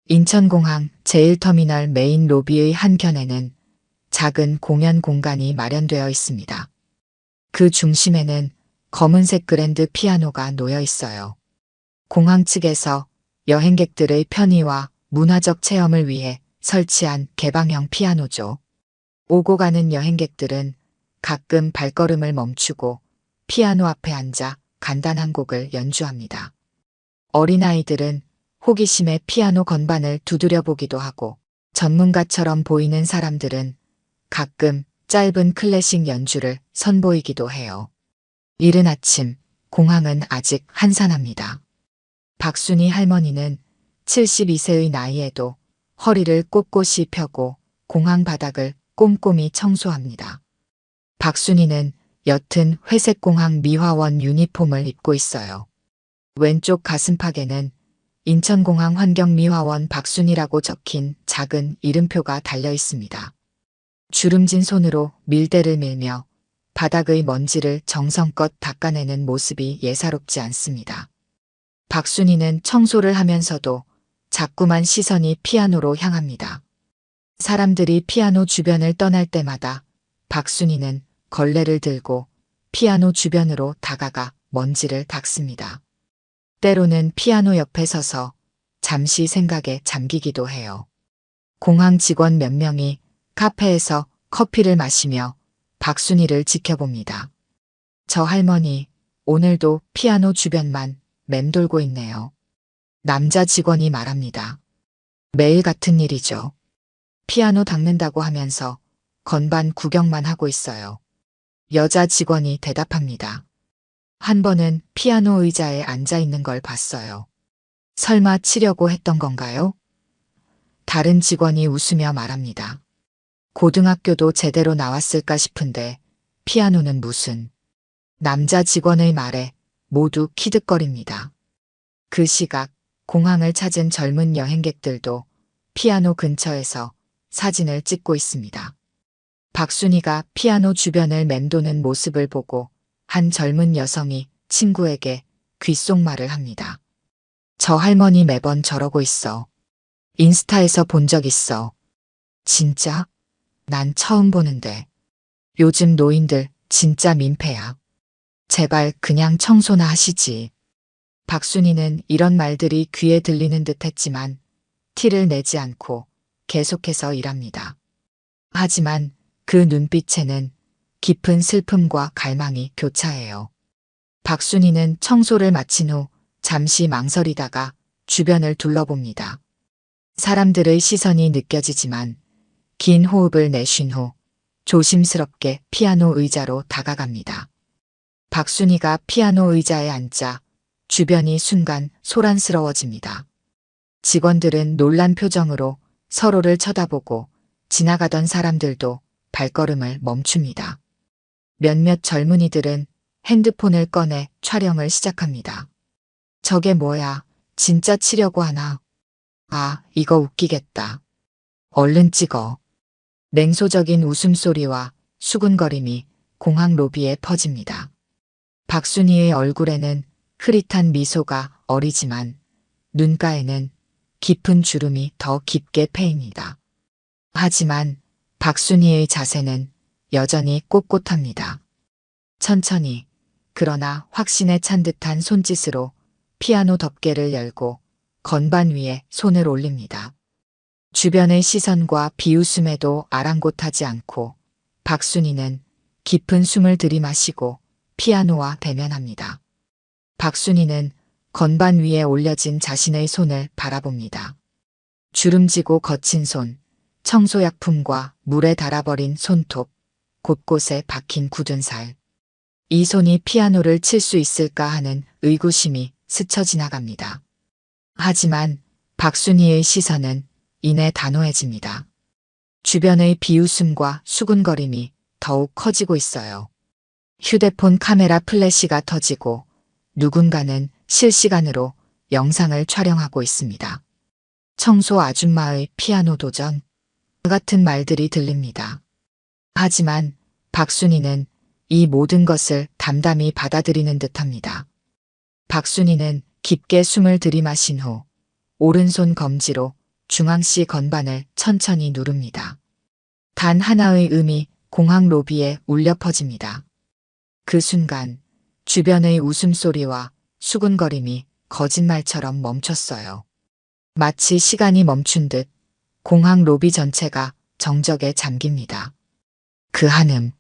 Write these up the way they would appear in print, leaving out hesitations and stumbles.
인천공항 제1터미널 메인 로비의 한켠에는 작은 공연 공간이 마련되어 있습니다. 그 중심에는 검은색 그랜드 피아노가 놓여 있어요. 공항 측에서 여행객들의 편의와 문화적 체험을 위해 설치한 개방형 피아노죠. 오고 가는 여행객들은 가끔 발걸음을 멈추고 피아노 앞에 앉아 간단한 곡을 연주합니다. 어린아이들은 호기심에 피아노 건반을 두드려 보기도 하고 전문가처럼 보이는 사람들은 가끔 짧은 클래식 연주를 선보이기도 해요. 이른 아침 공항은 아직 한산합니다. 박순희 할머니는 72세의 나이에도 허리를 꼿꼿이 펴고 공항 바닥을 꼼꼼히 청소합니다. 박순희는 옅은 회색 공항 미화원 유니폼을 입고 있어요. 왼쪽 가슴팍에는 인천공항 환경미화원 박순희라고 적힌 작은 이름표가 달려 있습니다. 주름진 손으로 밀대를 밀며 바닥의 먼지를 정성껏 닦아내는 모습이 예사롭지 않습니다. 박순희는 청소를 하면서도 자꾸만 시선이 피아노로 향합니다. 사람들이 피아노 주변을 떠날 때마다 박순희는 걸레를 들고 피아노 주변으로 다가가 먼지를 닦습니다. 때로는 피아노 옆에 서서 잠시 생각에 잠기기도 해요. 공항 직원 몇 명이 카페에서 커피를 마시며 박순희를 지켜봅니다. 저 할머니, 오늘도 피아노 주변만 맴돌고 있네요. 남자 직원이 말합니다. 매일 같은 일이죠. 피아노 닦는다고 하면서 건반 구경만 하고 있어요. 여자 직원이 대답합니다. 한 번은 피아노 의자에 앉아 있는 걸 봤어요. 설마 치려고 했던 건가요? 다른 직원이 웃으며 말합니다. 고등학교도 제대로 나왔을까 싶은데 피아노는 무슨. 남자 직원의 말에 모두 키득거립니다. 그 시각 공항을 찾은 젊은 여행객들도 피아노 근처에서 사진을 찍고 있습니다. 박순희가 피아노 주변을 맴도는 모습을 보고 한 젊은 여성이 친구에게 귓속말을 합니다. 저 할머니 매번 저러고 있어. 인스타에서 본 적 있어. 진짜? 난 처음 보는데. 요즘 노인들 진짜 민폐야. 제발 그냥 청소나 하시지. 박순희는 이런 말들이 귀에 들리는 듯 했지만 티를 내지 않고 계속해서 일합니다. 하지만 그 눈빛에는 깊은 슬픔과 갈망이 교차해요. 박순희는 청소를 마친 후 잠시 망설이다가 주변을 둘러봅니다. 사람들의 시선이 느껴지지만 긴 호흡을 내쉰 후 조심스럽게 피아노 의자로 다가갑니다. 박순희가 피아노 의자에 앉자 주변이 순간 소란스러워집니다. 직원들은 놀란 표정으로 서로를 쳐다보고 지나가던 사람들도 발걸음을 멈춥니다. 몇몇 젊은이들은 핸드폰을 꺼내 촬영을 시작합니다. 저게 뭐야? 진짜 치려고 하나? 아, 이거 웃기겠다. 얼른 찍어. 냉소적인 웃음소리와 수군거림이 공항 로비에 퍼집니다. 박순희의 얼굴에는 흐릿한 미소가 어리지만 눈가에는 깊은 주름이 더 깊게 패입니다. 하지만 박순희의 자세는 여전히 꼿꼿합니다. 천천히 그러나 확신에 찬 듯한 손짓으로 피아노 덮개를 열고 건반 위에 손을 올립니다. 주변의 시선과 비웃음에도 아랑곳하지 않고 박순희는 깊은 숨을 들이마시고 피아노와 대면합니다. 박순희는 건반 위에 올려진 자신의 손을 바라봅니다. 주름지고 거친 손, 청소약품과 물에 닳아버린 손톱, 곳곳에 박힌 굳은 살. 이 손이 피아노를 칠 수 있을까 하는 의구심이 스쳐 지나갑니다. 하지만 박순희의 시선은 이내 단호해집니다. 주변의 비웃음과 수군거림이 더욱 커지고 있어요. 휴대폰 카메라 플래시가 터지고 누군가는 실시간으로 영상을 촬영하고 있습니다. 청소 아줌마의 피아노 도전 같은 말들이 들립니다. 하지만 박순희는 이 모든 것을 담담히 받아들이는 듯합니다. 박순희는 깊게 숨을 들이마신 후 오른손 검지로 중앙시 건반을 천천히 누릅니다. 단 하나의 음이 공항 로비에 울려 퍼집니다. 그 순간 주변의 웃음소리와 수군거림이 거짓말처럼 멈췄어요. 마치 시간이 멈춘 듯 공항 로비 전체가 정적에 잠깁니다. 그 한음,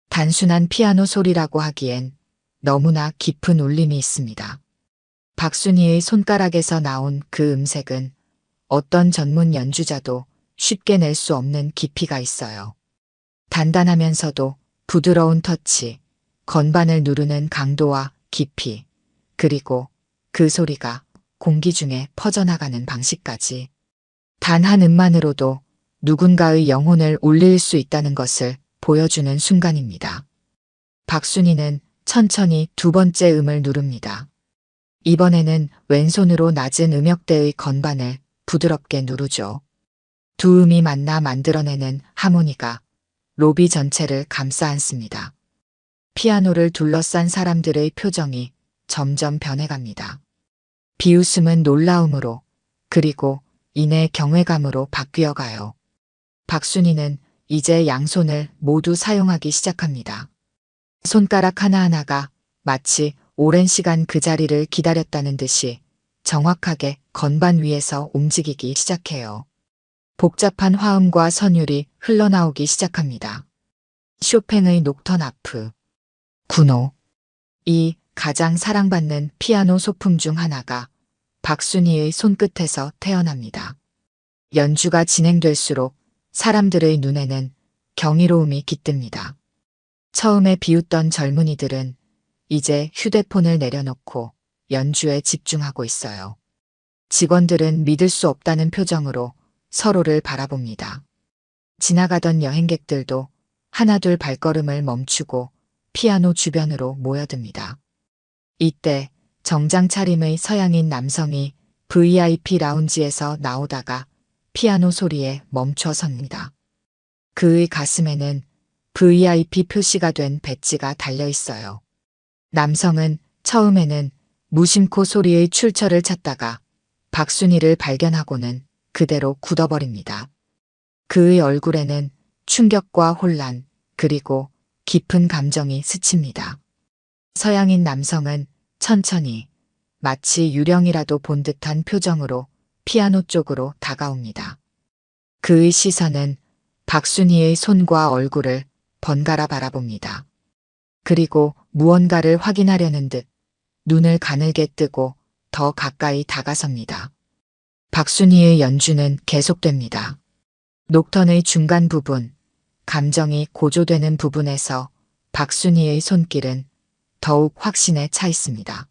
단순한 피아노 소리라고 하기엔 너무나 깊은 울림이 있습니다. 박순희의 손가락에서 나온 그 음색은 어떤 전문 연주자도 쉽게 낼 수 없는 깊이가 있어요. 단단하면서도 부드러운 터치, 건반을 누르는 강도와 깊이, 그리고 그 소리가 공기 중에 퍼져나가는 방식까지. 단 한 음만으로도 누군가의 영혼을 울릴 수 있다는 것을 보여주는 순간입니다. 박순희는 천천히 두 번째 음을 누릅니다. 이번에는 왼손으로 낮은 음역대의 건반을 부드럽게 누르죠. 두 음이 만나 만들어내는 하모니가 로비 전체를 감싸 안습니다. 피아노를 둘러싼 사람들의 표정이 점점 변해갑니다. 비웃음은 놀라움으로, 그리고 이내 경외감으로 바뀌어 가요. 박순희는 이제 양손을 모두 사용하기 시작합니다. 손가락 하나하나가 마치 오랜 시간 그 자리를 기다렸다는 듯이 정확하게 건반 위에서 움직이기 시작해요. 복잡한 화음과 선율이 흘러나오기 시작합니다. 쇼팽의 녹턴아프, 군호. 이 가장 사랑받는 피아노 소품 중 하나가 박순희의 손끝에서 태어납니다. 연주가 진행될수록 사람들의 눈에는 경이로움이 깃듭니다. 처음에 비웃던 젊은이들은 이제 휴대폰을 내려놓고 연주에 집중하고 있어요. 직원들은 믿을 수 없다는 표정으로 서로를 바라봅니다. 지나가던 여행객들도 하나둘 발걸음을 멈추고 피아노 주변으로 모여듭니다. 이때 정장 차림의 서양인 남성이 VIP 라운지에서 나오다가 피아노 소리에 멈춰 섭니다. 그의 가슴에는 VIP 표시가 된 배지가 달려 있어요. 남성은 처음에는 무심코 소리의 출처를 찾다가 박순희를 발견하고는 그대로 굳어버립니다. 그의 얼굴에는 충격과 혼란, 그리고 깊은 감정이 스칩니다. 서양인 남성은 천천히 마치 유령이라도 본 듯한 표정으로 피아노 쪽으로 다가옵니다. 그의 시선은 박순희의 손과 얼굴을 번갈아 바라봅니다. 그리고 무언가를 확인하려는 듯 눈을 가늘게 뜨고 더 가까이 다가섭니다. 박순희의 연주는 계속됩니다. 녹턴의 중간 부분, 감정이 고조되는 부분에서 박순희의 손길은 더욱 확신에 차 있습니다.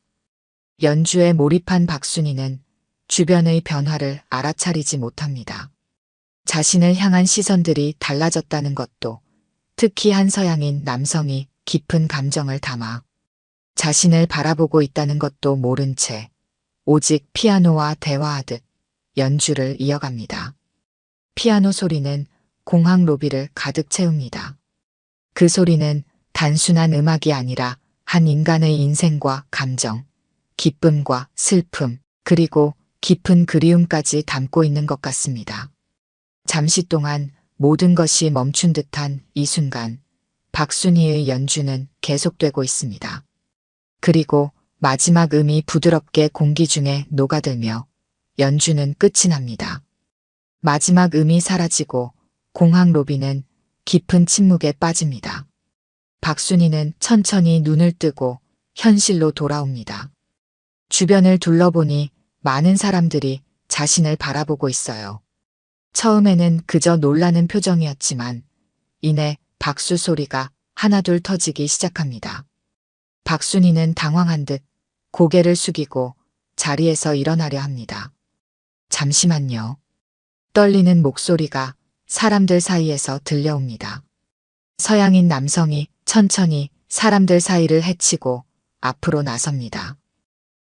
연주에 몰입한 박순희는 주변의 변화를 알아차리지 못합니다. 자신을 향한 시선들이 달라졌다는 것도, 특히 한 서양인 남성이 깊은 감정을 담아 자신을 바라보고 있다는 것도 모른 채 오직 피아노와 대화하듯 연주를 이어갑니다. 피아노 소리는 공항 로비를 가득 채웁니다. 그 소리는 단순한 음악이 아니라 한 인간의 인생과 감정, 기쁨과 슬픔, 그리고 깊은 그리움까지 담고 있는 것 같습니다. 잠시 동안 모든 것이 멈춘 듯한 이 순간, 박순희의 연주는 계속되고 있습니다. 그리고 마지막 음이 부드럽게 공기 중에 녹아들며 연주는 끝이 납니다. 마지막 음이 사라지고 공항 로비는 깊은 침묵에 빠집니다. 박순희는 천천히 눈을 뜨고 현실로 돌아옵니다. 주변을 둘러보니 많은 사람들이 자신을 바라보고 있어요. 처음에는 그저 놀라는 표정이었지만 이내 박수 소리가 하나둘 터지기 시작합니다. 박순희는 당황한 듯 고개를 숙이고 자리에서 일어나려 합니다. 잠시만요. 떨리는 목소리가 사람들 사이에서 들려옵니다. 서양인 남성이 천천히 사람들 사이를 헤치고 앞으로 나섭니다.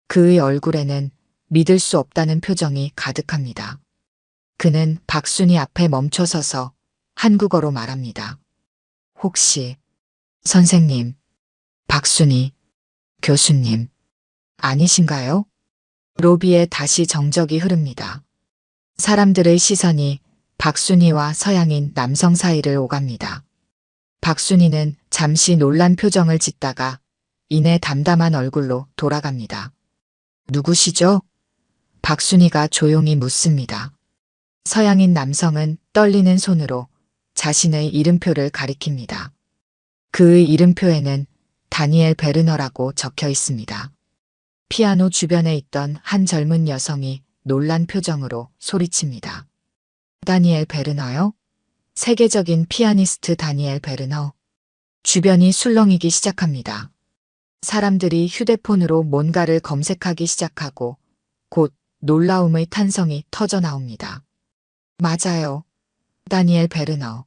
그의 얼굴에는 믿을 수 없다는 표정이 가득합니다. 그는 박순희 앞에 멈춰서서 한국어로 말합니다. 혹시 선생님, 박순희 교수님 아니신가요? 로비에 다시 정적이 흐릅니다. 사람들의 시선이 박순희와 서양인 남성 사이를 오갑니다. 박순희는 잠시 놀란 표정을 짓다가 이내 담담한 얼굴로 돌아갑니다. 누구시죠? 박순희가 조용히 묻습니다. 서양인 남성은 떨리는 손으로 자신의 이름표를 가리킵니다. 그의 이름표에는 다니엘 베르너라고 적혀 있습니다. 피아노 주변에 있던 한 젊은 여성이 놀란 표정으로 소리칩니다. 다니엘 베르너요? 세계적인 피아니스트 다니엘 베르너. 주변이 술렁이기 시작합니다. 사람들이 휴대폰으로 뭔가를 검색하기 시작하고 곧 놀라움의 탄성이 터져 나옵니다. 맞아요. 다니엘 베르너.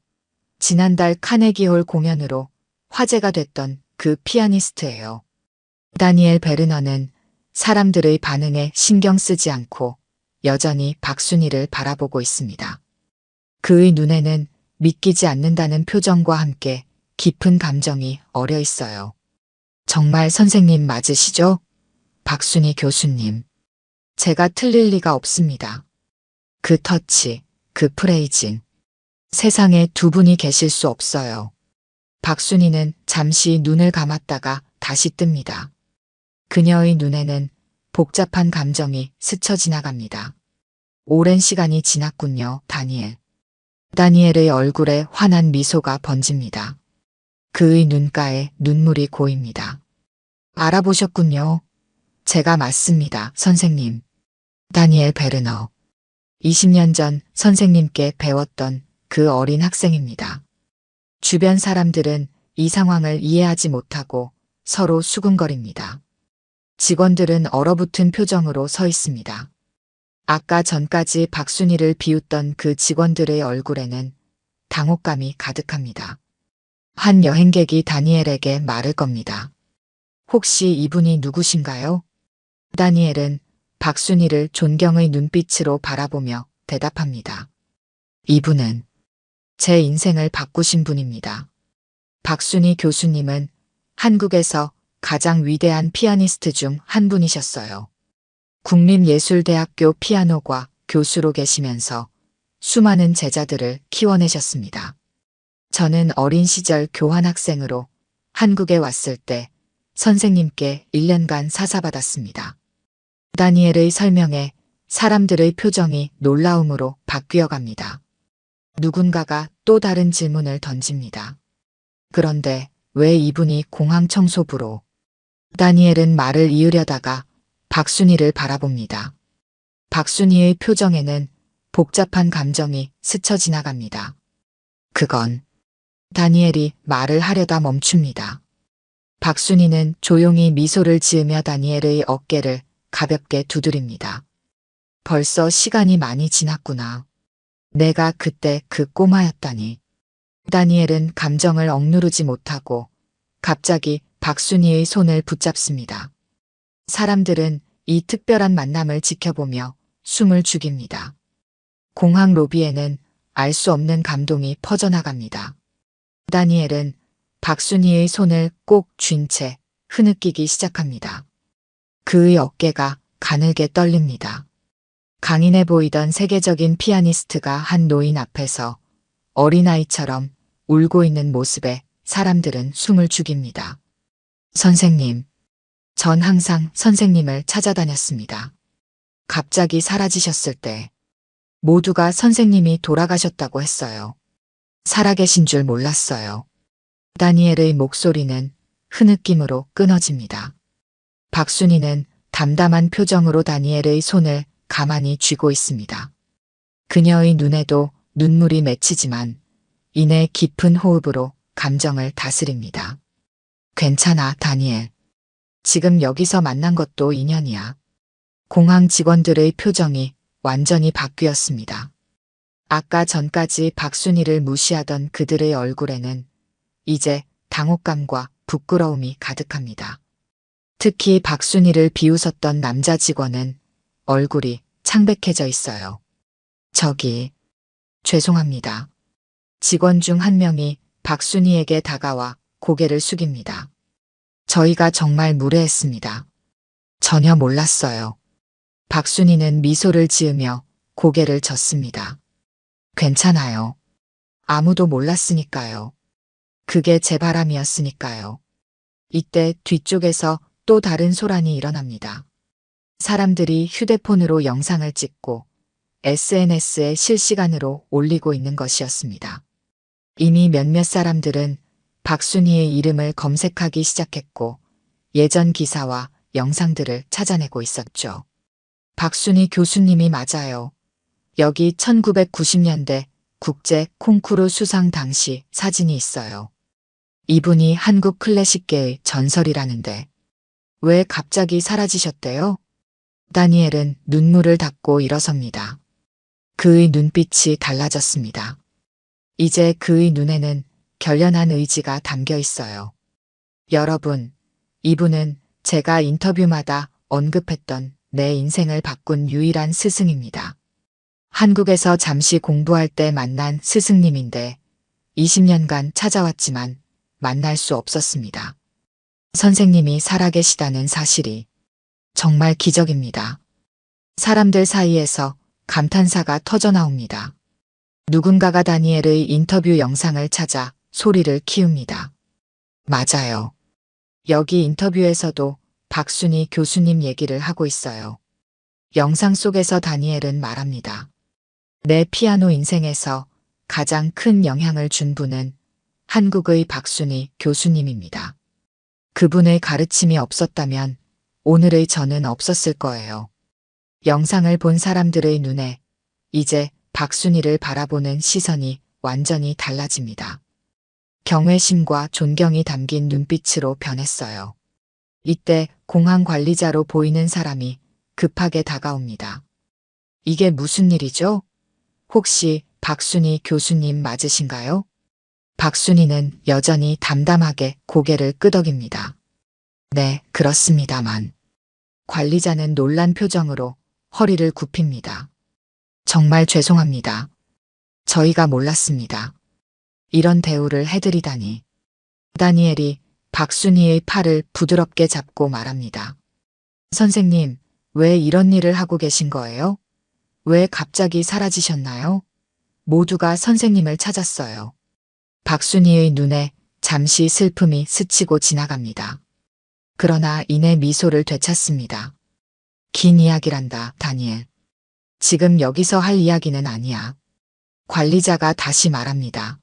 지난달 카네기홀 공연으로 화제가 됐던 그 피아니스트예요. 다니엘 베르너는 사람들의 반응에 신경 쓰지 않고 여전히 박순희를 바라보고 있습니다. 그의 눈에는 믿기지 않는다는 표정과 함께 깊은 감정이 어려 있어요. 정말 선생님 맞으시죠? 박순희 교수님. 제가 틀릴 리가 없습니다. 그 터치, 그 프레이징. 세상에 두 분이 계실 수 없어요. 박순희는 잠시 눈을 감았다가 다시 뜹니다. 그녀의 눈에는 복잡한 감정이 스쳐 지나갑니다. 오랜 시간이 지났군요, 다니엘. 다니엘의 얼굴에 환한 미소가 번집니다. 그의 눈가에 눈물이 고입니다. 알아보셨군요. 제가 맞습니다, 선생님. 다니엘 베르너. 20년 전 선생님께 배웠던 그 어린 학생입니다. 주변 사람들은 이 상황을 이해하지 못하고 서로 수군거립니다. 직원들은 얼어붙은 표정으로 서 있습니다. 아까 전까지 박순희를 비웃던 그 직원들의 얼굴에는 당혹감이 가득합니다. 한 여행객이 다니엘에게 말을 겁니다. 혹시 이분이 누구신가요? 다니엘은 박순희를 존경의 눈빛으로 바라보며 대답합니다. 이분은 제 인생을 바꾸신 분입니다. 박순희 교수님은 한국에서 가장 위대한 피아니스트 중 한 분이셨어요. 국립예술대학교 피아노과 교수로 계시면서 수많은 제자들을 키워내셨습니다. 저는 어린 시절 교환학생으로 한국에 왔을 때 선생님께 1년간 사사받았습니다. 다니엘의 설명에 사람들의 표정이 놀라움으로 바뀌어 갑니다. 누군가가 또 다른 질문을 던집니다. 그런데 왜 이분이 공항 청소부로? 다니엘은 말을 이으려다가 박순희를 바라봅니다. 박순희의 표정에는 복잡한 감정이 스쳐 지나갑니다. 그건 다니엘이 말을 하려다 멈춥니다. 박순희는 조용히 미소를 지으며 다니엘의 어깨를 가볍게 두드립니다. 벌써 시간이 많이 지났구나. 내가 그때 그 꼬마였다니. 다니엘은 감정을 억누르지 못하고 갑자기 박순희의 손을 붙잡습니다. 사람들은 이 특별한 만남을 지켜보며 숨을 죽입니다. 공항 로비에는 알 수 없는 감동이 퍼져나갑니다. 다니엘은 박순희의 손을 꼭 쥔 채 흐느끼기 시작합니다. 그의 어깨가 가늘게 떨립니다. 강인해 보이던 세계적인 피아니스트가 한 노인 앞에서 어린아이처럼 울고 있는 모습에 사람들은 숨을 죽입니다. 선생님. 전 항상 선생님을 찾아다녔습니다. 갑자기 사라지셨을 때 모두가 선생님이 돌아가셨다고 했어요. 살아계신 줄 몰랐어요. 다니엘의 목소리는 흐느낌으로 끊어집니다. 박순희는 담담한 표정으로 다니엘의 손을 가만히 쥐고 있습니다. 그녀의 눈에도 눈물이 맺히지만 이내 깊은 호흡으로 감정을 다스립니다. 괜찮아, 다니엘. 지금 여기서 만난 것도 인연이야. 공항 직원들의 표정이 완전히 바뀌었습니다. 아까 전까지 박순희를 무시하던 그들의 얼굴에는 이제 당혹감과 부끄러움이 가득합니다. 특히 박순희를 비웃었던 남자 직원은 얼굴이 창백해져 있어요. 저기, 죄송합니다. 직원 중 한 명이 박순희에게 다가와 고개를 숙입니다. 저희가 정말 무례했습니다. 전혀 몰랐어요. 박순희는 미소를 지으며 고개를 젓습니다. 괜찮아요. 아무도 몰랐으니까요. 그게 제 바람이었으니까요. 이때 뒤쪽에서 또 다른 소란이 일어납니다. 사람들이 휴대폰으로 영상을 찍고 SNS에 실시간으로 올리고 있는 것이었습니다. 이미 몇몇 사람들은 박순희의 이름을 검색하기 시작했고 예전 기사와 영상들을 찾아내고 있었죠. 박순희 교수님이 맞아요. 여기 1990년대 국제 콩쿠르 수상 당시 사진이 있어요. 이분이 한국 클래식계의 전설이라는데 왜 갑자기 사라지셨대요? 다니엘은 눈물을 닦고 일어섭니다. 그의 눈빛이 달라졌습니다. 이제 그의 눈에는 결연한 의지가 담겨 있어요. 여러분, 이분은 제가 인터뷰마다 언급했던 내 인생을 바꾼 유일한 스승입니다. 한국에서 잠시 공부할 때 만난 스승님인데 20년간 찾아왔지만 만날 수 없었습니다. 선생님이 살아계시다는 사실이 정말 기적입니다. 사람들 사이에서 감탄사가 터져나옵니다. 누군가가 다니엘의 인터뷰 영상을 찾아 소리를 키웁니다. 맞아요. 여기 인터뷰에서도 박순희 교수님 얘기를 하고 있어요. 영상 속에서 다니엘은 말합니다. 내 피아노 인생에서 가장 큰 영향을 준 분은 한국의 박순희 교수님입니다. 그분의 가르침이 없었다면 오늘의 저는 없었을 거예요. 영상을 본 사람들의 눈에 이제 박순희를 바라보는 시선이 완전히 달라집니다. 경외심과 존경이 담긴 눈빛으로 변했어요. 이때 공항 관리자로 보이는 사람이 급하게 다가옵니다. 이게 무슨 일이죠? 혹시 박순희 교수님 맞으신가요? 박순희는 여전히 담담하게 고개를 끄덕입니다. 네, 그렇습니다만. 관리자는 놀란 표정으로 허리를 굽힙니다. 정말 죄송합니다. 저희가 몰랐습니다. 이런 대우를 해드리다니. 다니엘이 박순희의 팔을 부드럽게 잡고 말합니다. 선생님, 왜 이런 일을 하고 계신 거예요? 왜 갑자기 사라지셨나요? 모두가 선생님을 찾았어요. 박순희의 눈에 잠시 슬픔이 스치고 지나갑니다. 그러나 이내 미소를 되찾습니다. 긴 이야기란다, 다니엘. 지금 여기서 할 이야기는 아니야. 관리자가 다시 말합니다.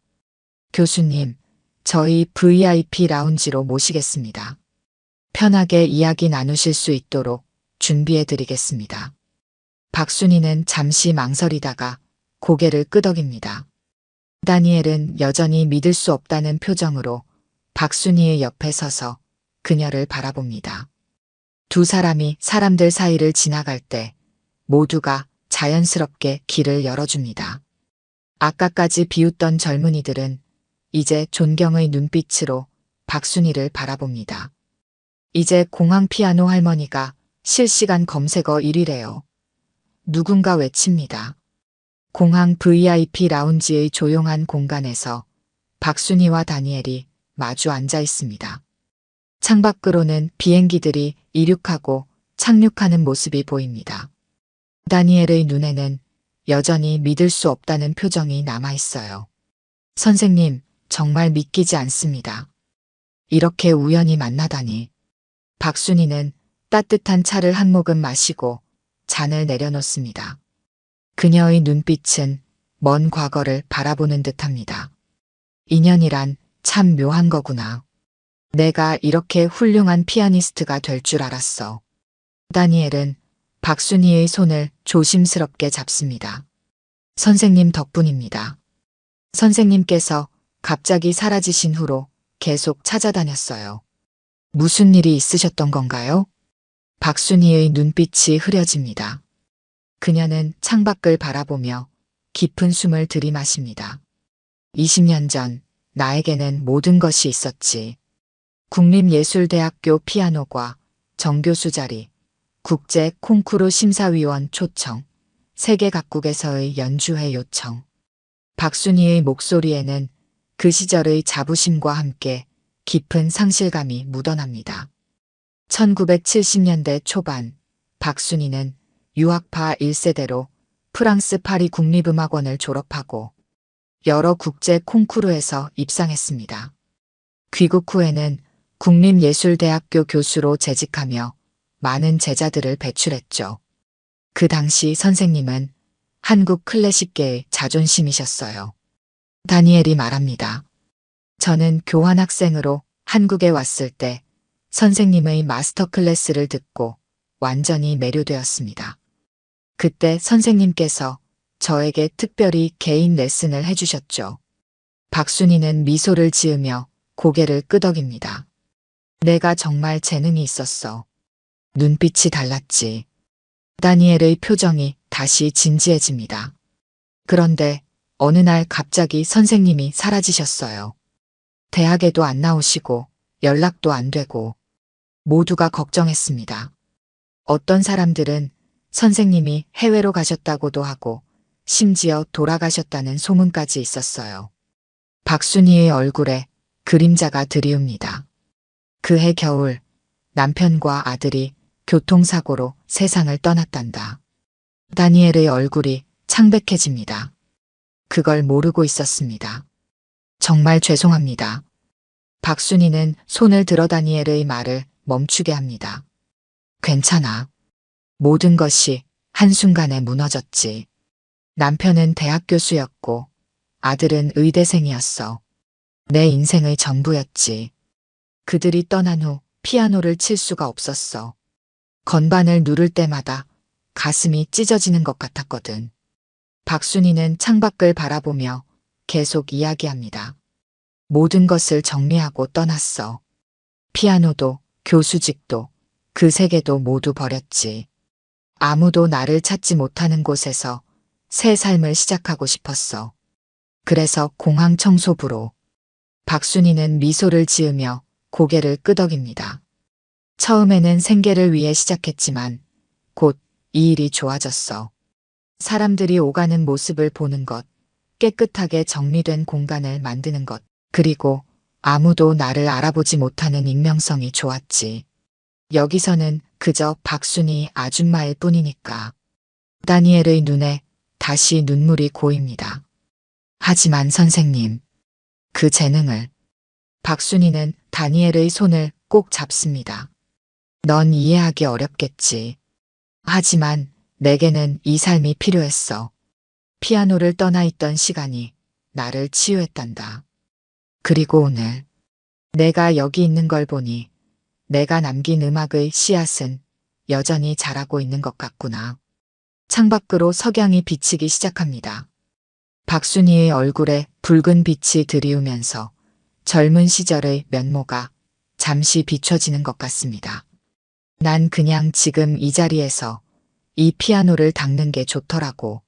교수님, 저희 VIP 라운지로 모시겠습니다. 편하게 이야기 나누실 수 있도록 준비해 드리겠습니다. 박순희는 잠시 망설이다가 고개를 끄덕입니다. 다니엘은 여전히 믿을 수 없다는 표정으로 박순희의 옆에 서서 그녀를 바라봅니다. 두 사람이 사람들 사이를 지나갈 때 모두가 자연스럽게 길을 열어줍니다. 아까까지 비웃던 젊은이들은 이제 존경의 눈빛으로 박순희를 바라봅니다. 이제 공항 피아노 할머니가 실시간 검색어 1위래요. 누군가 외칩니다. 공항 VIP 라운지의 조용한 공간에서 박순희와 다니엘이 마주 앉아 있습니다. 창밖으로는 비행기들이 이륙하고 착륙하는 모습이 보입니다. 다니엘의 눈에는 여전히 믿을 수 없다는 표정이 남아 있어요. 선생님, 정말 믿기지 않습니다. 이렇게 우연히 만나다니. 박순희는 따뜻한 차를 한 모금 마시고 잔을 내려놓습니다. 그녀의 눈빛은 먼 과거를 바라보는 듯합니다. 인연이란 참 묘한 거구나. 내가 이렇게 훌륭한 피아니스트가 될 줄 알았어. 다니엘은 박순희의 손을 조심스럽게 잡습니다. 선생님 덕분입니다. 선생님께서 갑자기 사라지신 후로 계속 찾아다녔어요. 무슨 일이 있으셨던 건가요? 박순희의 눈빛이 흐려집니다. 그녀는 창밖을 바라보며 깊은 숨을 들이마십니다. 20년 전 나에게는 모든 것이 있었지. 국립예술대학교 피아노과 정교수 자리, 국제 콩쿠르 심사위원 초청, 세계 각국에서의 연주회 요청. 박순희의 목소리에는 그 시절의 자부심과 함께 깊은 상실감이 묻어납니다. 1970년대 초반 박순희는 유학파 1세대로 프랑스 파리 국립음악원을 졸업하고 여러 국제 콩쿠르에서 입상했습니다. 귀국 후에는 국립예술대학교 교수로 재직하며 많은 제자들을 배출했죠. 그 당시 선생님은 한국 클래식계의 자존심이셨어요. 다니엘이 말합니다. 저는 교환학생으로 한국에 왔을 때 선생님의 마스터 클래스를 듣고 완전히 매료되었습니다. 그때 선생님께서 저에게 특별히 개인 레슨을 해주셨죠. 박순희는 미소를 지으며 고개를 끄덕입니다. 내가 정말 재능이 있었어. 눈빛이 달랐지. 다니엘의 표정이 다시 진지해집니다. 그런데 어느 날 갑자기 선생님이 사라지셨어요. 대학에도 안 나오시고 연락도 안 되고 모두가 걱정했습니다. 어떤 사람들은 선생님이 해외로 가셨다고도 하고 심지어 돌아가셨다는 소문까지 있었어요. 박순희의 얼굴에 그림자가 드리웁니다. 그해 겨울 남편과 아들이 교통사고로 세상을 떠났단다. 다니엘의 얼굴이 창백해집니다. 그걸 모르고 있었습니다. 정말 죄송합니다. 박순희는 손을 들어 다니엘의 말을 멈추게 합니다. 괜찮아. 모든 것이 한순간에 무너졌지. 남편은 대학 교수였고 아들은 의대생이었어. 내 인생의 전부였지. 그들이 떠난 후 피아노를 칠 수가 없었어. 건반을 누를 때마다 가슴이 찢어지는 것 같았거든. 박순희는 창밖을 바라보며 계속 이야기합니다. 모든 것을 정리하고 떠났어. 피아노도 교수직도 그 세계도 모두 버렸지. 아무도 나를 찾지 못하는 곳에서 새 삶을 시작하고 싶었어. 그래서 공항 청소부로. 박순희는 미소를 지으며 고개를 끄덕입니다. 처음에는 생계를 위해 시작했지만 곧 이 일이 좋아졌어. 사람들이 오가는 모습을 보는 것, 깨끗하게 정리된 공간을 만드는 것, 그리고 아무도 나를 알아보지 못하는 익명성이 좋았지. 여기서는 그저 박순희 아줌마일 뿐이니까. 다니엘의 눈에 다시 눈물이 고입니다. 하지만 선생님, 그 재능을. 박순희는 다니엘의 손을 꼭 잡습니다. 넌 이해하기 어렵겠지. 하지만 내게는 이 삶이 필요했어. 피아노를 떠나 있던 시간이 나를 치유했단다. 그리고 오늘 내가 여기 있는 걸 보니 내가 남긴 음악의 씨앗은 여전히 자라고 있는 것 같구나. 창밖으로 석양이 비치기 시작합니다. 박순희의 얼굴에 붉은 빛이 드리우면서 젊은 시절의 면모가 잠시 비춰지는 것 같습니다. 난 그냥 지금 이 자리에서 이 피아노를 닦는 게 좋더라고.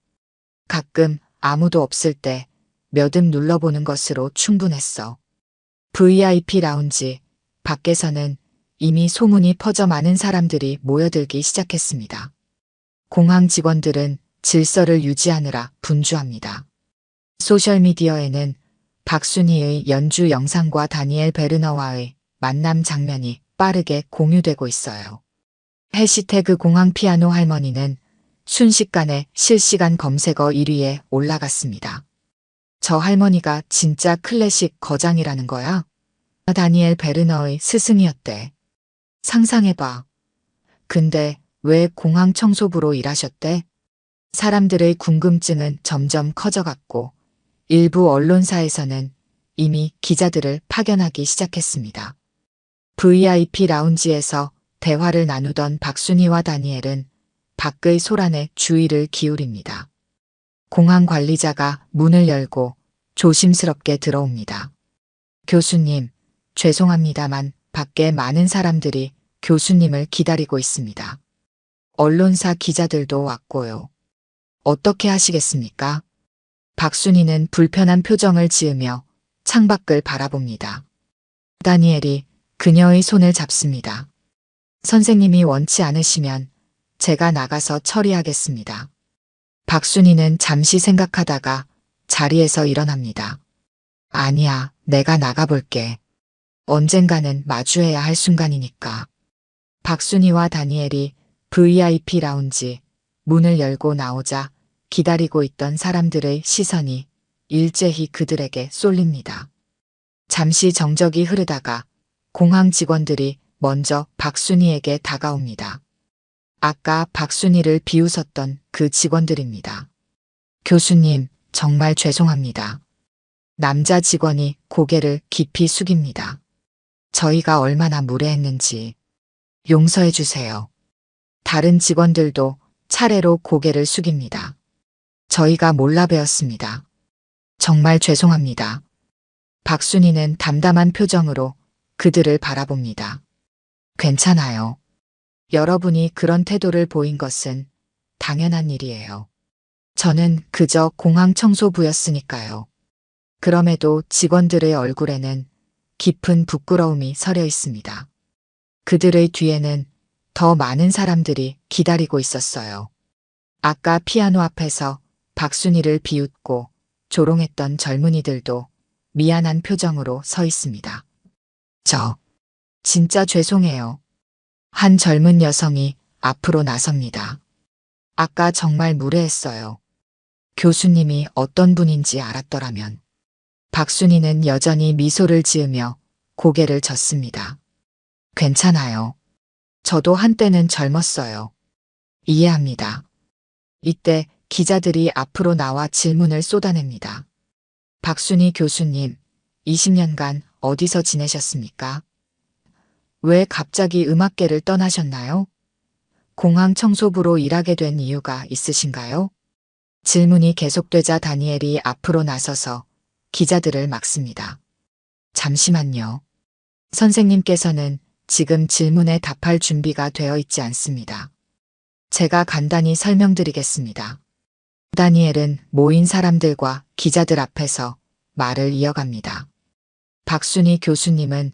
가끔 아무도 없을 때 몇 음 눌러보는 것으로 충분했어. VIP 라운지 밖에서는 이미 소문이 퍼져 많은 사람들이 모여들기 시작했습니다. 공항 직원들은 질서를 유지하느라 분주합니다. 소셜미디어에는 박순희의 연주 영상과 다니엘 베르너와의 만남 장면이 빠르게 공유되고 있어요. 해시태그 공항 피아노 할머니는 순식간에 실시간 검색어 1위에 올라갔습니다. 저 할머니가 진짜 클래식 거장이라는 거야? 다니엘 베르너의 스승이었대. 상상해봐. 근데 왜 공항 청소부로 일하셨대? 사람들의 궁금증은 점점 커져갔고 일부 언론사에서는 이미 기자들을 파견하기 시작했습니다. VIP 라운지에서 대화를 나누던 박순희와 다니엘은 밖의 소란에 주의를 기울입니다. 공항 관리자가 문을 열고 조심스럽게 들어옵니다. 교수님, 죄송합니다만 밖에 많은 사람들이 교수님을 기다리고 있습니다. 언론사 기자들도 왔고요. 어떻게 하시겠습니까? 박순희는 불편한 표정을 지으며 창밖을 바라봅니다. 다니엘이 그녀의 손을 잡습니다. 선생님이 원치 않으시면 제가 나가서 처리하겠습니다. 박순희는 잠시 생각하다가 자리에서 일어납니다. 아니야, 내가 나가볼게. 언젠가는 마주해야 할 순간이니까. 박순희와 다니엘이 VIP 라운지 문을 열고 나오자 기다리고 있던 사람들의 시선이 일제히 그들에게 쏠립니다. 잠시 정적이 흐르다가 공항 직원들이 먼저 박순희에게 다가옵니다. 아까 박순희를 비웃었던 그 직원들입니다. 교수님, 정말 죄송합니다. 남자 직원이 고개를 깊이 숙입니다. 저희가 얼마나 무례했는지 용서해 주세요. 다른 직원들도 차례로 고개를 숙입니다. 저희가 몰라 배웠습니다. 정말 죄송합니다. 박순희는 담담한 표정으로 그들을 바라봅니다. 괜찮아요. 여러분이 그런 태도를 보인 것은 당연한 일이에요. 저는 그저 공항 청소부였으니까요. 그럼에도 직원들의 얼굴에는 깊은 부끄러움이 서려 있습니다. 그들의 뒤에는 더 많은 사람들이 기다리고 있었어요. 아까 피아노 앞에서 박순희를 비웃고 조롱했던 젊은이들도 미안한 표정으로 서 있습니다. 진짜 죄송해요. 한 젊은 여성이 앞으로 나섭니다. 아까 정말 무례했어요. 교수님이 어떤 분인지 알았더라면. 박순희는 여전히 미소를 지으며 고개를 젓습니다. 괜찮아요. 저도 한때는 젊었어요. 이해합니다. 이때 기자들이 앞으로 나와 질문을 쏟아냅니다. 박순희 교수님, 20년간 어디서 지내셨습니까? 왜 갑자기 음악계를 떠나셨나요? 공항 청소부로 일하게 된 이유가 있으신가요? 질문이 계속되자 다니엘이 앞으로 나서서 기자들을 막습니다. 잠시만요. 선생님께서는 지금 질문에 답할 준비가 되어 있지 않습니다. 제가 간단히 설명드리겠습니다. 다니엘은 모인 사람들과 기자들 앞에서 말을 이어갑니다. 박순희 교수님은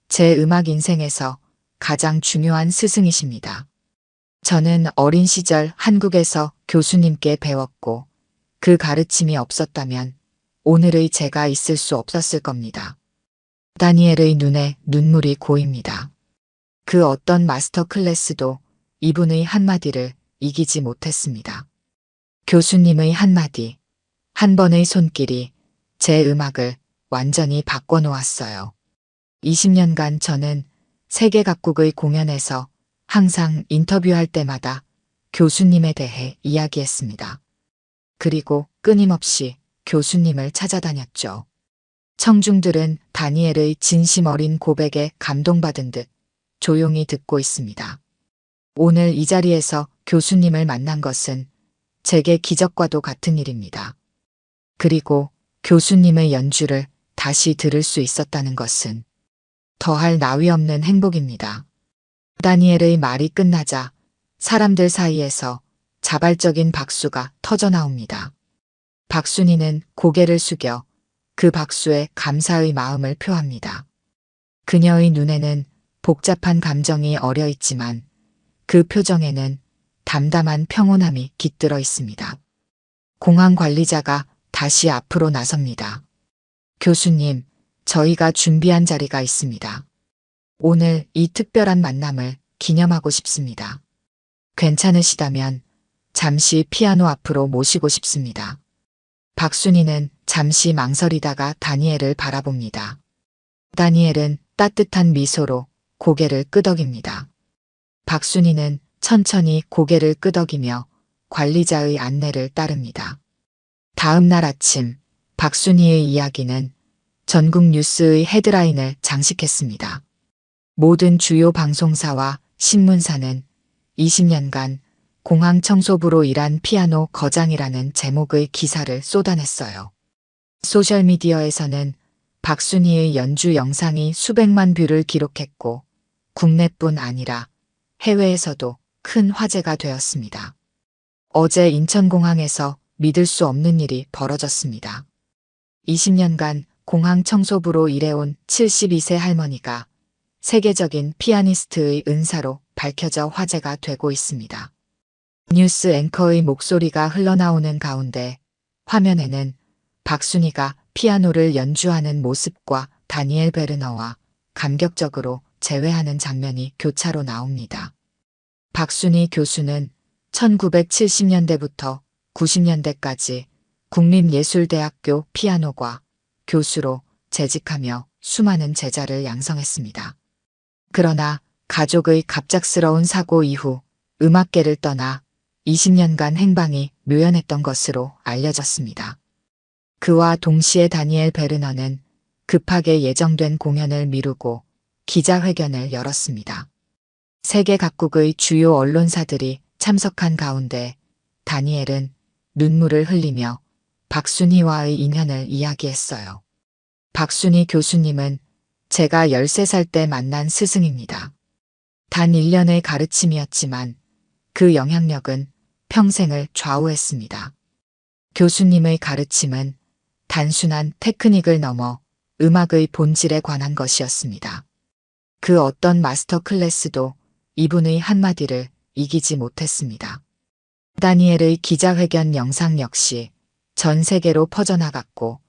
제 음악 인생에서 가장 중요한 스승이십니다. 저는 어린 시절 한국에서 교수님께 배웠고 그 가르침이 없었다면 오늘의 제가 있을 수 없었을 겁니다. 다니엘의 눈에 눈물이 고입니다. 그 어떤 마스터 클래스도 이분의 한마디를 이기지 못했습니다. 교수님의 한마디, 한 번의 손길이 제 음악을 완전히 바꿔놓았어요. 20년간 저는 세계 각국의 공연에서 항상 인터뷰할 때마다 교수님에 대해 이야기했습니다. 그리고 끊임없이 교수님을 찾아다녔죠. 청중들은 다니엘의 진심 어린 고백에 감동받은 듯 조용히 듣고 있습니다. 오늘 이 자리에서 교수님을 만난 것은 제게 기적과도 같은 일입니다. 그리고 교수님의 연주를 다시 들을 수 있었다는 것은 더할 나위 없는 행복입니다. 다니엘의 말이 끝나자 사람들 사이에서 자발적인 박수가 터져 나옵니다. 박순희는 고개를 숙여 그 박수에 감사의 마음을 표합니다. 그녀의 눈에는 복잡한 감정이 어려 있지만 그 표정에는 담담한 평온함이 깃들어 있습니다. 공항 관리자가 다시 앞으로 나섭니다. 교수님, 저희가 준비한 자리가 있습니다. 오늘 이 특별한 만남을 기념하고 싶습니다. 괜찮으시다면 잠시 피아노 앞으로 모시고 싶습니다. 박순희는 잠시 망설이다가 다니엘을 바라봅니다. 다니엘은 따뜻한 미소로 고개를 끄덕입니다. 박순희는 천천히 고개를 끄덕이며 관리자의 안내를 따릅니다. 다음 날 아침 박순희의 이야기는 전국 뉴스의 헤드라인을 장식했습니다. 모든 주요 방송사와 신문사는 20년간 공항 청소부로 일한 피아노 거장이라는 제목의 기사를 쏟아냈어요. 소셜미디어에서는 박순희의 연주 영상이 수백만 뷰를 기록했고 국내뿐 아니라 해외에서도 큰 화제가 되었습니다. 어제 인천공항에서 믿을 수 없는 일이 벌어졌습니다. 20년간 공항 청소부로 일해온 72세 할머니가 세계적인 피아니스트의 은사로 밝혀져 화제가 되고 있습니다. 뉴스 앵커의 목소리가 흘러나오는 가운데 화면에는 박순희가 피아노를 연주하는 모습과 다니엘 베르너와 감격적으로 재회하는 장면이 교차로 나옵니다. 박순희 교수는 1970년대부터 90년대까지 국립예술대학교 피아노과 교수로 재직하며 수많은 제자를 양성했습니다. 그러나 가족의 갑작스러운 사고 이후 음악계를 떠나 20년간 행방이 묘연했던 것으로 알려졌습니다. 그와 동시에 다니엘 베르너는 급하게 예정된 공연을 미루고 기자회견을 열었습니다. 세계 각국의 주요 언론사들이 참석한 가운데 다니엘은 눈물을 흘리며 박순희와의 인연을 이야기했어요. 박순희 교수님은 제가 13살 때 만난 스승입니다. 단 1년의 가르침이었지만 그 영향력은 평생을 좌우했습니다. 교수님의 가르침은 단순한 테크닉을 넘어 음악의 본질에 관한 것이었습니다. 그 어떤 마스터 클래스도 이분의 한마디를 이기지 못했습니다. 다니엘의 기자회견 영상 역시 전 세계로 퍼져나갔고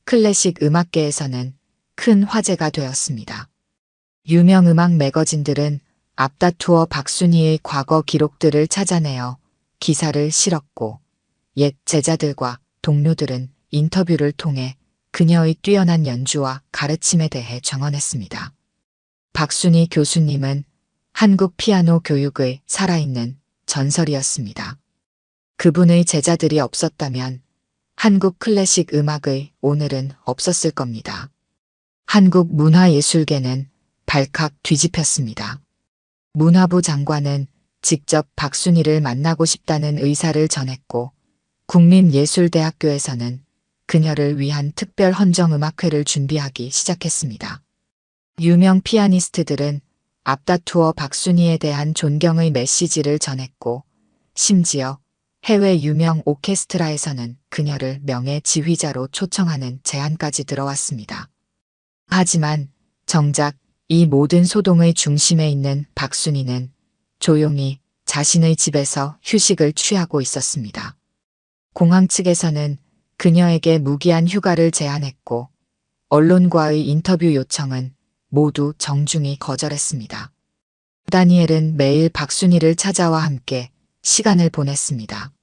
클래식 음악계에서는 큰 화제가 되었습니다. 유명 음악 매거진들은 앞다투어 박순희의 과거 기록들을 찾아내어 기사를 실었고 옛 제자들과 동료들은 인터뷰를 통해 그녀의 뛰어난 연주와 가르침에 대해 정언했습니다. 박순희 교수님은 한국 피아노 교육의 살아있는 전설이었습니다. 그분의 제자들이 없었다면 한국 클래식 음악의 오늘은 없었을 겁니다. 한국 문화예술계는 발칵 뒤집혔습니다. 문화부 장관은 직접 박순희를 만나고 싶다는 의사를 전했고 국립예술대학교에서는 그녀를 위한 특별 헌정음악회를 준비하기 시작했습니다. 유명 피아니스트들은 앞다투어 박순희에 대한 존경의 메시지를 전했고 심지어 해외 유명 오케스트라에서는 그녀를 명예 지휘자로 초청하는 제안까지 들어왔습니다. 하지만 정작 이 모든 소동의 중심에 있는 박순희는 조용히 자신의 집에서 휴식을 취하고 있었습니다. 공항 측에서는 그녀에게 무기한 휴가를 제안했고 언론과의 인터뷰 요청은 모두 정중히 거절했습니다. 다니엘은 매일 박순희를 찾아와 함께 시간을 보냈습니다.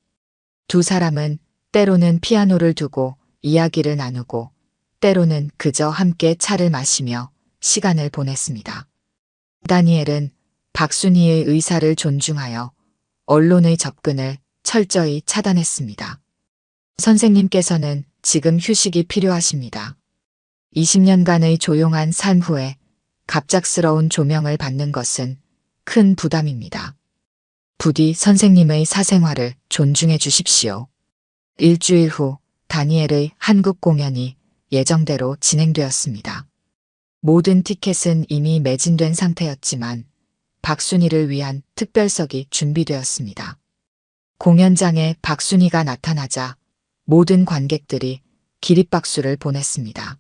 두 사람은 때로는 피아노를 두고 이야기를 나누고 때로는 그저 함께 차를 마시며 시간을 보냈습니다. 다니엘은 박순희의 의사를 존중하여 언론의 접근을 철저히 차단했습니다. 선생님께서는 지금 휴식이 필요하십니다. 20년간의 조용한 삶 후에 갑작스러운 조명을 받는 것은 큰 부담입니다. 부디 선생님의 사생활을 존중해 주십시오. 일주일 후 다니엘의 한국 공연이 예정대로 진행되었습니다. 모든 티켓은 이미 매진된 상태였지만 박순희를 위한 특별석이 준비되었습니다. 공연장에 박순희가 나타나자 모든 관객들이 기립박수를 보냈습니다.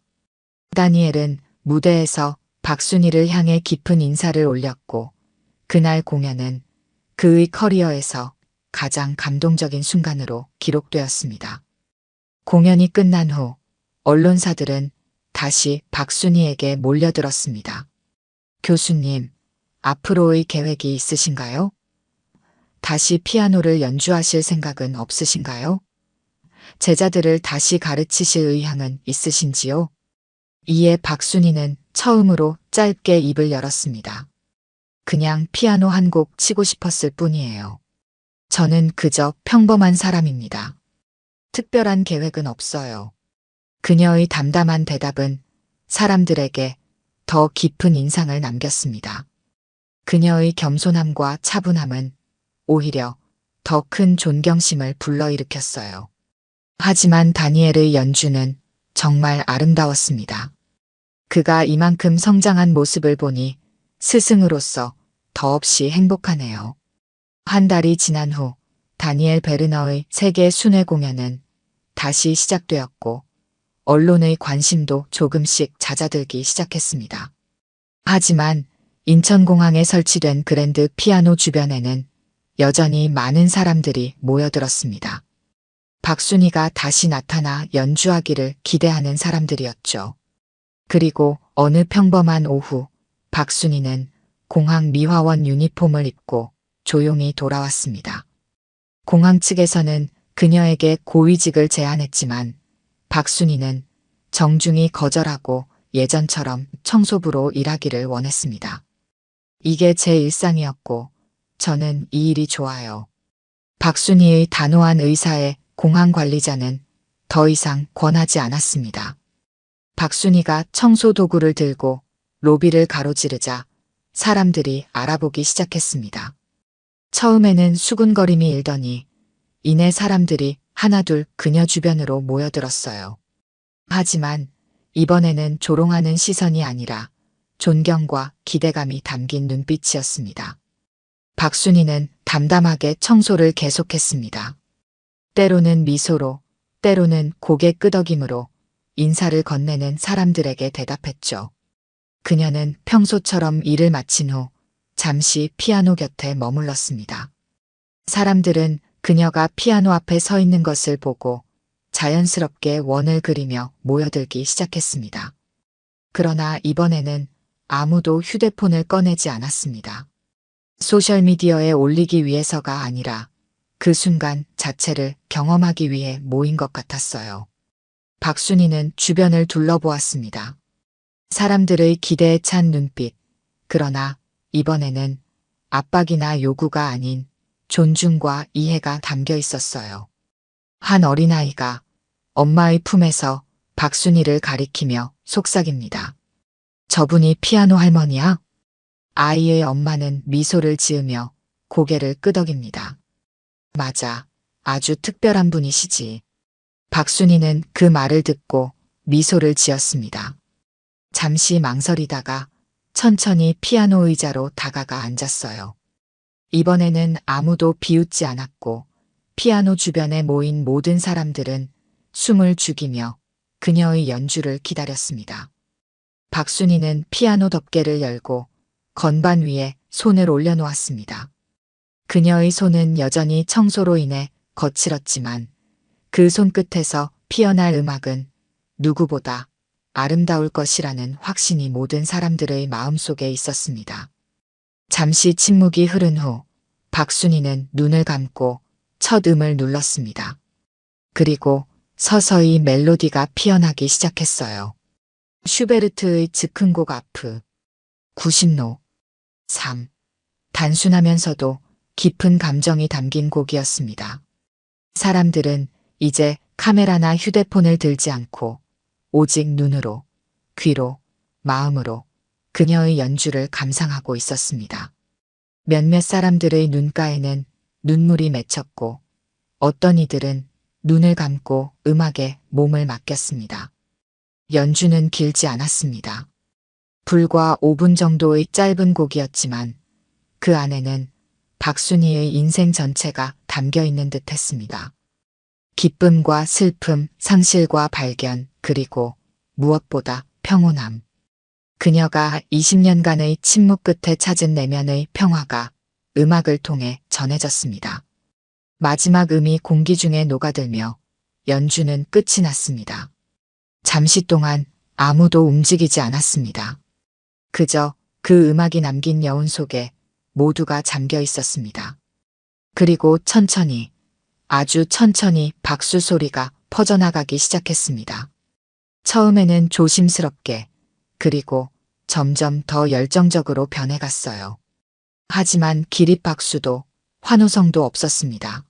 다니엘은 무대에서 박순희를 향해 깊은 인사를 올렸고 그날 공연은 그의 커리어에서 가장 감동적인 순간으로 기록되었습니다. 공연이 끝난 후 언론사들은 다시 박순희에게 몰려들었습니다. 교수님, 앞으로의 계획이 있으신가요? 다시 피아노를 연주하실 생각은 없으신가요? 제자들을 다시 가르치실 의향은 있으신지요? 이에 박순희는 처음으로 짧게 입을 열었습니다. 그냥 피아노 한 곡 치고 싶었을 뿐이에요. 저는 그저 평범한 사람입니다. 특별한 계획은 없어요. 그녀의 담담한 대답은 사람들에게 더 깊은 인상을 남겼습니다. 그녀의 겸손함과 차분함은 오히려 더 큰 존경심을 불러일으켰어요. 하지만 다니엘의 연주는 정말 아름다웠습니다. 그가 이만큼 성장한 모습을 보니 스승으로서 더없이 행복하네요. 한 달이 지난 후 다니엘 베르너의 세계 순회 공연은 다시 시작되었고 언론의 관심도 조금씩 잦아들기 시작했습니다. 하지만 인천공항에 설치된 그랜드 피아노 주변에는 여전히 많은 사람들이 모여들었습니다. 박순희가 다시 나타나 연주하기를 기대하는 사람들이었죠. 그리고 어느 평범한 오후 박순희는 공항 미화원 유니폼을 입고 조용히 돌아왔습니다. 공항 측에서는 그녀에게 고위직을 제안했지만 박순희는 정중히 거절하고 예전처럼 청소부로 일하기를 원했습니다. 이게 제 일상이었고 저는 이 일이 좋아요. 박순희의 단호한 의사에 공항 관리자는 더 이상 권하지 않았습니다. 박순희가 청소 도구를 들고 로비를 가로지르자 사람들이 알아보기 시작했습니다. 처음에는 수군거림이 일더니 이내 사람들이 하나둘 그녀 주변으로 모여들었어요. 하지만 이번에는 조롱하는 시선이 아니라 존경과 기대감이 담긴 눈빛이었습니다. 박순희는 담담하게 청소를 계속했습니다. 때로는 미소로, 때로는 고개 끄덕임으로 인사를 건네는 사람들에게 대답했죠. 그녀는 평소처럼 일을 마친 후 잠시 피아노 곁에 머물렀습니다. 사람들은 그녀가 피아노 앞에 서 있는 것을 보고 자연스럽게 원을 그리며 모여들기 시작했습니다. 그러나 이번에는 아무도 휴대폰을 꺼내지 않았습니다. 소셜미디어에 올리기 위해서가 아니라 그 순간 자체를 경험하기 위해 모인 것 같았어요. 박순희는 주변을 둘러보았습니다. 사람들의 기대에 찬 눈빛, 그러나 이번에는 압박이나 요구가 아닌 존중과 이해가 담겨 있었어요. 한 어린아이가 엄마의 품에서 박순희를 가리키며 속삭입니다. 저분이 피아노 할머니야? 아이의 엄마는 미소를 지으며 고개를 끄덕입니다. 맞아, 아주 특별한 분이시지. 박순희는 그 말을 듣고 미소를 지었습니다. 잠시 망설이다가 천천히 피아노 의자로 다가가 앉았어요. 이번에는 아무도 비웃지 않았고 피아노 주변에 모인 모든 사람들은 숨을 죽이며 그녀의 연주를 기다렸습니다. 박순희는 피아노 덮개를 열고 건반 위에 손을 올려놓았습니다. 그녀의 손은 여전히 청소로 인해 거칠었지만 그 손끝에서 피어날 음악은 누구보다 아름다울 것이라는 확신이 모든 사람들의 마음속에 있었습니다. 잠시 침묵이 흐른 후 박순희는 눈을 감고 첫 음을 눌렀습니다. 그리고 서서히 멜로디가 피어나기 시작했어요. 슈베르트의 즉흥곡 아프 90노 3. 단순하면서도 깊은 감정이 담긴 곡이었습니다. 사람들은 이제 카메라나 휴대폰을 들지 않고 오직 눈으로, 귀로, 마음으로 그녀의 연주를 감상하고 있었습니다. 몇몇 사람들의 눈가에는 눈물이 맺혔고 어떤 이들은 눈을 감고 음악에 몸을 맡겼습니다. 연주는 길지 않았습니다. 불과 5분 정도의 짧은 곡이었지만 그 안에는 박순희의 인생 전체가 담겨 있는 듯 했습니다. 기쁨과 슬픔, 상실과 발견, 그리고 무엇보다 평온함. 그녀가 20년간의 침묵 끝에 찾은 내면의 평화가 음악을 통해 전해졌습니다. 마지막 음이 공기 중에 녹아들며 연주는 끝이 났습니다. 잠시 동안 아무도 움직이지 않았습니다. 그저 그 음악이 남긴 여운 속에 모두가 잠겨 있었습니다. 그리고 천천히, 아주 천천히 박수 소리가 퍼져나가기 시작했습니다. 처음에는 조심스럽게, 그리고 점점 더 열정적으로 변해갔어요. 하지만 기립박수도 환호성도 없었습니다.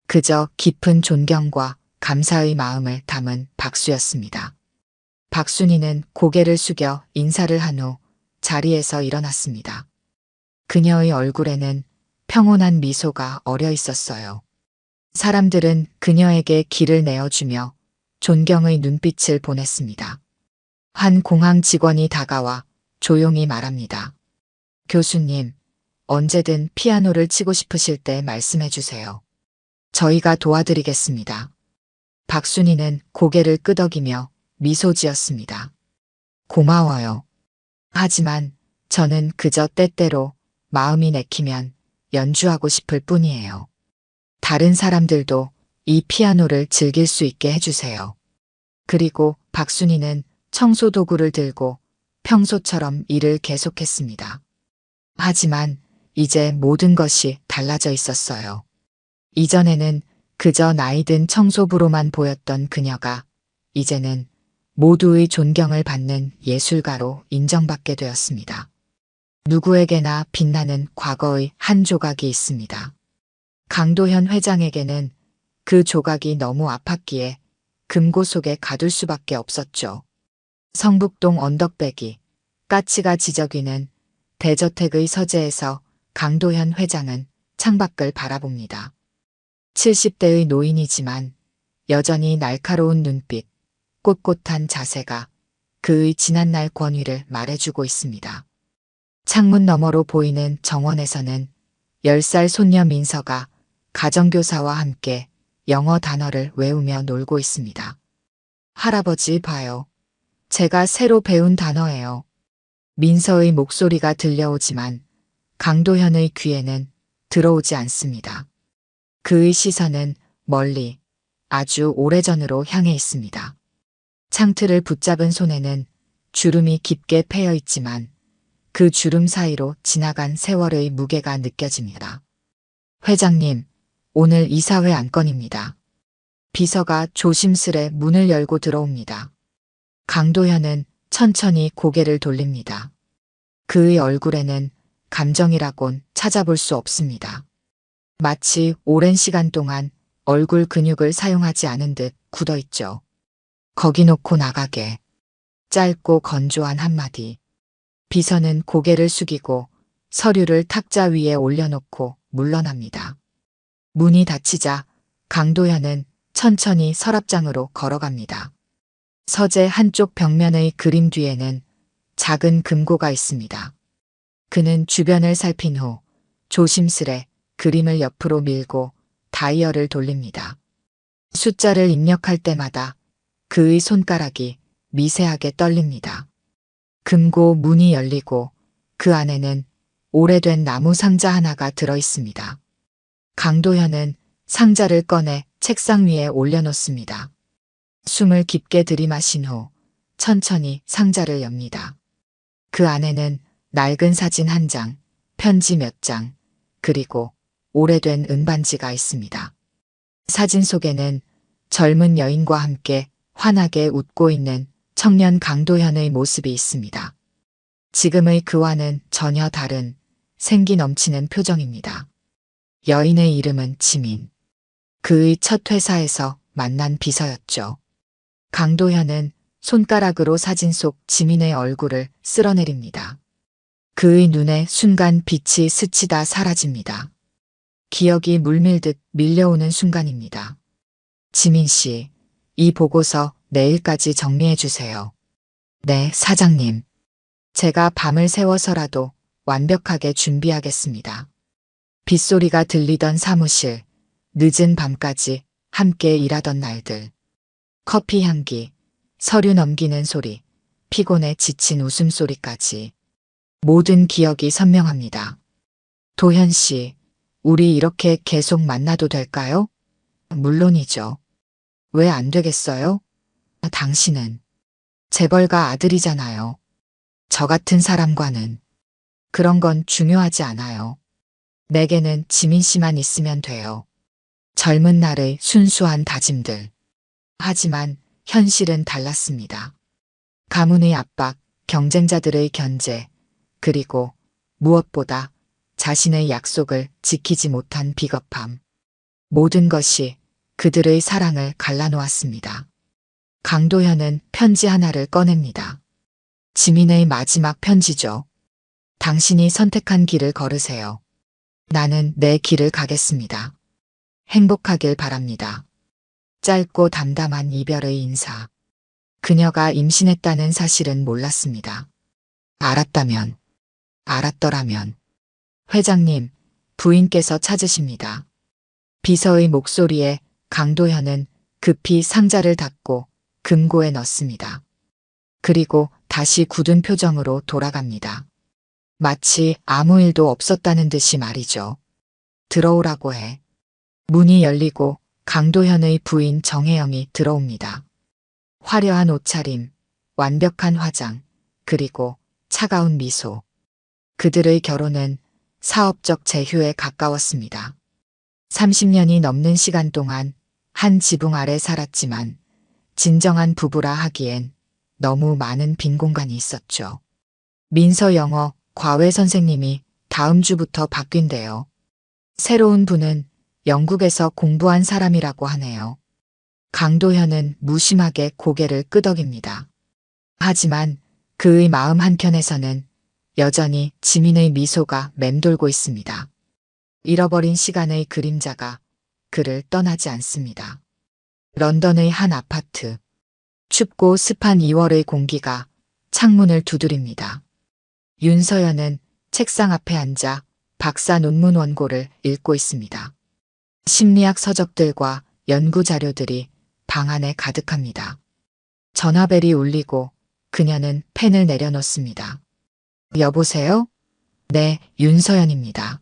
그저 깊은 존경과 감사의 마음을 담은 박수였습니다. 박순희는 고개를 숙여 인사를 한 후 자리에서 일어났습니다. 그녀의 얼굴에는 평온한 미소가 어려 있었어요. 사람들은 그녀에게 길을 내어주며 존경의 눈빛을 보냈습니다. 한 공항 직원이 다가와 조용히 말합니다. 교수님, 언제든 피아노를 치고 싶으실 때 말씀해 주세요. 저희가 도와드리겠습니다. 박순희는 고개를 끄덕이며 미소 지었습니다. 고마워요. 하지만 저는 그저 때때로 마음이 내키면 연주하고 싶을 뿐이에요. 다른 사람들도 이 피아노를 즐길 수 있게 해주세요. 그리고 박순희는 청소 도구를 들고 평소처럼 일을 계속했습니다. 하지만 이제 모든 것이 달라져 있었어요. 이전에는 그저 나이든 청소부로만 보였던 그녀가 이제는 모두의 존경을 받는 예술가로 인정받게 되었습니다. 누구에게나 빛나는 과거의 한 조각이 있습니다. 강도현 회장에게는 그 조각이 너무 아팠기에 금고 속에 가둘 수밖에 없었죠. 성북동 언덕배기, 까치가 지저귀는 대저택의 서재에서 강도현 회장은 창밖을 바라봅니다. 70대의 노인이지만 여전히 날카로운 눈빛, 꼿꼿한 자세가 그의 지난날 권위를 말해주고 있습니다. 창문 너머로 보이는 정원에서는 10살 손녀 민서가 가정교사와 함께 영어 단어를 외우며 놀고 있습니다. 할아버지 봐요. 제가 새로 배운 단어예요. 민서의 목소리가 들려오지만 강도현의 귀에는 들어오지 않습니다. 그의 시선은 멀리 아주 오래전으로 향해 있습니다. 창틀을 붙잡은 손에는 주름이 깊게 패여 있지만 그 주름 사이로 지나간 세월의 무게가 느껴집니다. 회장님, 오늘 이사회 안건입니다. 비서가 조심스레 문을 열고 들어옵니다. 강도현은 천천히 고개를 돌립니다. 그의 얼굴에는 감정이라곤 찾아볼 수 없습니다. 마치 오랜 시간 동안 얼굴 근육을 사용하지 않은 듯 굳어있죠. 거기 놓고 나가게. 짧고 건조한 한마디. 비서는 고개를 숙이고 서류를 탁자 위에 올려놓고 물러납니다. 문이 닫히자 강도현은 천천히 서랍장으로 걸어갑니다. 서재 한쪽 벽면의 그림 뒤에는 작은 금고가 있습니다. 그는 주변을 살핀 후 조심스레 그림을 옆으로 밀고 다이얼을 돌립니다. 숫자를 입력할 때마다 그의 손가락이 미세하게 떨립니다. 금고 문이 열리고 그 안에는 오래된 나무 상자 하나가 들어 있습니다. 강도현은 상자를 꺼내 책상 위에 올려놓습니다. 숨을 깊게 들이마신 후 천천히 상자를 엽니다. 그 안에는 낡은 사진 한 장, 편지 몇 장, 그리고 오래된 은반지가 있습니다. 사진 속에는 젊은 여인과 함께 환하게 웃고 있는 청년 강도현의 모습이 있습니다. 지금의 그와는 전혀 다른 생기 넘치는 표정입니다. 여인의 이름은 지민. 그의 첫 회사에서 만난 비서였죠. 강도현은 손가락으로 사진 속 지민의 얼굴을 쓸어내립니다. 그의 눈에 순간 빛이 스치다 사라집니다. 기억이 물밀듯 밀려오는 순간입니다. 지민 씨, 이 보고서 내일까지 정리해 주세요. 네, 사장님. 제가 밤을 새워서라도 완벽하게 준비하겠습니다. 빗소리가 들리던 사무실, 늦은 밤까지 함께 일하던 날들. 커피 향기, 서류 넘기는 소리, 피곤에 지친 웃음소리까지. 모든 기억이 선명합니다. 도현 씨, 우리 이렇게 계속 만나도 될까요? 물론이죠. 왜 안 되겠어요? 당신은 재벌가 아들이잖아요. 저 같은 사람과는 그런 건 중요하지 않아요. 내게는 지민 씨만 있으면 돼요. 젊은 날의 순수한 다짐들. 하지만 현실은 달랐습니다. 가문의 압박, 경쟁자들의 견제, 그리고 무엇보다 자신의 약속을 지키지 못한 비겁함. 모든 것이 그들의 사랑을 갈라놓았습니다. 강도현은 편지 하나를 꺼냅니다. 지민의 마지막 편지죠. 당신이 선택한 길을 걸으세요. 나는 내 길을 가겠습니다. 행복하길 바랍니다. 짧고 담담한 이별의 인사. 그녀가 임신했다는 사실은 몰랐습니다. 알았더라면. 회장님, 부인께서 찾으십니다. 비서의 목소리에 강도현은 급히 상자를 닫고 금고에 넣습니다. 그리고 다시 굳은 표정으로 돌아갑니다. 마치 아무 일도 없었다는 듯이 말이죠. 들어오라고 해. 문이 열리고 강도현의 부인 정혜영이 들어옵니다. 화려한 옷차림, 완벽한 화장, 그리고 차가운 미소. 그들의 결혼은 사업적 재휴에 가까웠습니다. 30년이 넘는 시간 동안 한 지붕 아래 살았지만 진정한 부부라 하기엔 너무 많은 빈 공간이 있었죠. 민서 영어 과외 선생님이 다음 주부터 바뀐대요. 새로운 분은 영국에서 공부한 사람이라고 하네요. 강도현은 무심하게 고개를 끄덕입니다. 하지만 그의 마음 한켠에서는 여전히 지민의 미소가 맴돌고 있습니다. 잃어버린 시간의 그림자가 그를 떠나지 않습니다. 런던의 한 아파트. 춥고 습한 2월의 공기가 창문을 두드립니다. 윤서연은 책상 앞에 앉아 박사 논문 원고를 읽고 있습니다. 심리학 서적들과 연구 자료들이 방 안에 가득합니다. 전화벨이 울리고 그녀는 펜을 내려놓습니다. 여보세요? 네, 윤서연입니다.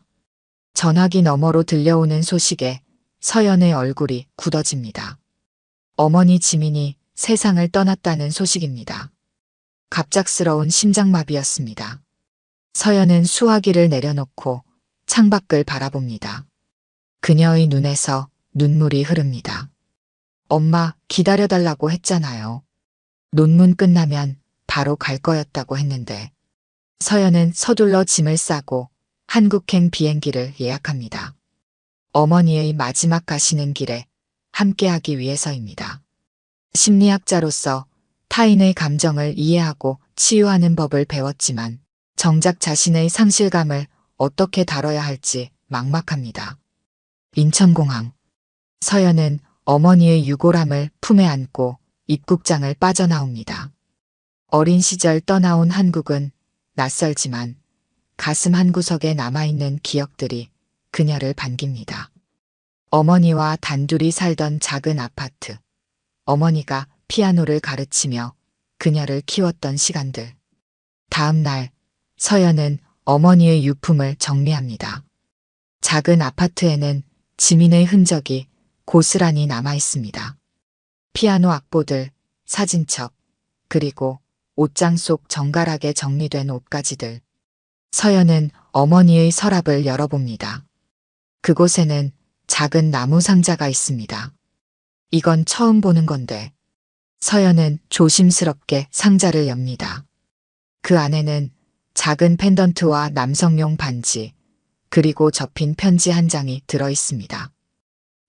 전화기 너머로 들려오는 소식에 서연의 얼굴이 굳어집니다. 어머니 지민이 세상을 떠났다는 소식입니다. 갑작스러운 심장마비였습니다. 서연은 수화기를 내려놓고 창밖을 바라봅니다. 그녀의 눈에서 눈물이 흐릅니다. 엄마, 기다려달라고 했잖아요. 논문 끝나면 바로 갈 거였다고 했는데. 서연은 서둘러 짐을 싸고 한국행 비행기를 예약합니다. 어머니의 마지막 가시는 길에 함께하기 위해서입니다. 심리학자로서 타인의 감정을 이해하고 치유하는 법을 배웠지만 정작 자신의 상실감을 어떻게 다뤄야 할지 막막합니다. 인천공항. 서연은 어머니의 유골함을 품에 안고 입국장을 빠져나옵니다. 어린 시절 떠나온 한국은 낯설지만 가슴 한구석에 남아있는 기억들이 그녀를 반깁니다. 어머니와 단둘이 살던 작은 아파트. 어머니가 피아노를 가르치며 그녀를 키웠던 시간들. 다음 날 서연은 어머니의 유품을 정리합니다. 작은 아파트에는 지민의 흔적이 고스란히 남아 있습니다. 피아노 악보들, 사진첩, 그리고 옷장 속 정갈하게 정리된 옷가지들. 서연은 어머니의 서랍을 열어봅니다. 그곳에는 작은 나무 상자가 있습니다. 이건 처음 보는 건데. 서연은 조심스럽게 상자를 엽니다. 그 안에는 작은 펜던트와 남성용 반지, 그리고 접힌 편지 한 장이 들어 있습니다.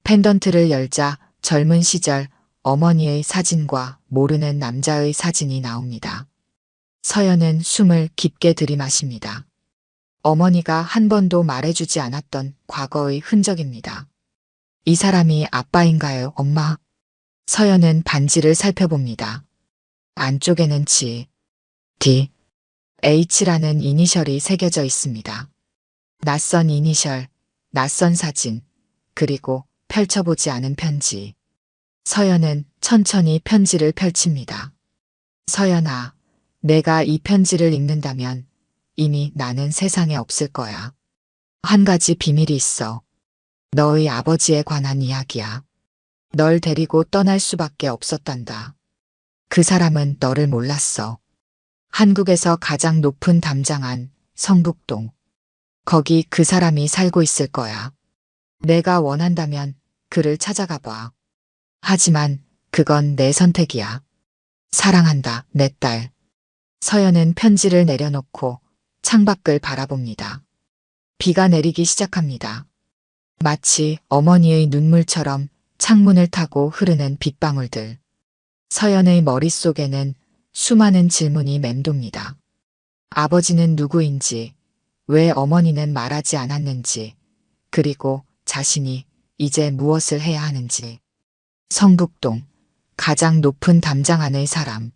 펜던트를 열자 젊은 시절 어머니의 사진과 모르는 남자의 사진이 나옵니다. 서연은 숨을 깊게 들이마십니다. 어머니가 한 번도 말해주지 않았던 과거의 흔적입니다. 이 사람이 아빠인가요, 엄마? 서연은 반지를 살펴봅니다. 안쪽에는 G, D, H라는 이니셜이 새겨져 있습니다. 낯선 이니셜, 낯선 사진, 그리고 펼쳐보지 않은 편지. 서연은 천천히 편지를 펼칩니다. 서연아, 내가 이 편지를 읽는다면 이미 나는 세상에 없을 거야. 한 가지 비밀이 있어. 너의 아버지에 관한 이야기야. 널 데리고 떠날 수밖에 없었단다. 그 사람은 너를 몰랐어. 한국에서 가장 높은 담장 안, 성북동. 거기 그 사람이 살고 있을 거야. 내가 원한다면 그를 찾아가 봐. 하지만 그건 내 선택이야. 사랑한다, 내 딸. 서연은 편지를 내려놓고 창밖을 바라봅니다. 비가 내리기 시작합니다. 마치 어머니의 눈물처럼 창문을 타고 흐르는 빗방울들. 서연의 머릿속에는 수많은 질문이 맴돕니다. 아버지는 누구인지, 왜 어머니는 말하지 않았는지, 그리고 자신이 이제 무엇을 해야 하는지. 성북동, 가장 높은 담장 안의 사람.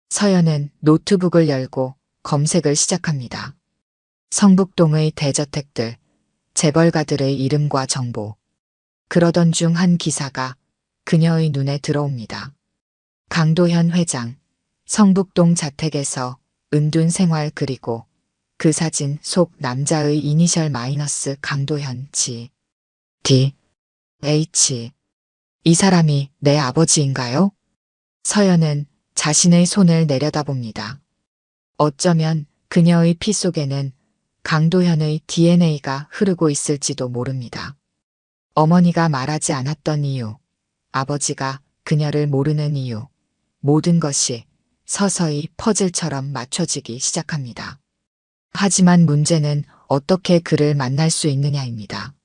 서연은 노트북을 열고 검색을 시작합니다. 성북동의 대저택들, 재벌가들의 이름과 정보. 그러던 중 한 기사가 그녀의 눈에 들어옵니다. 강도현 회장, 성북동 자택에서 은둔 생활 그리고 그 사진 속 남자의 이니셜 마이너스 강도현 G, D, H. 이 사람이 내 아버지인가요? 서연은 자신의 손을 내려다봅니다. 어쩌면 그녀의 피 속에는 강도현의 DNA가 흐르고 있을지도 모릅니다. 어머니가 말하지 않았던 이유, 아버지가 그녀를 모르는 이유, 모든 것이 서서히 퍼즐처럼 맞춰지기 시작합니다. 하지만 문제는 어떻게 그를 만날 수 있느냐입니다.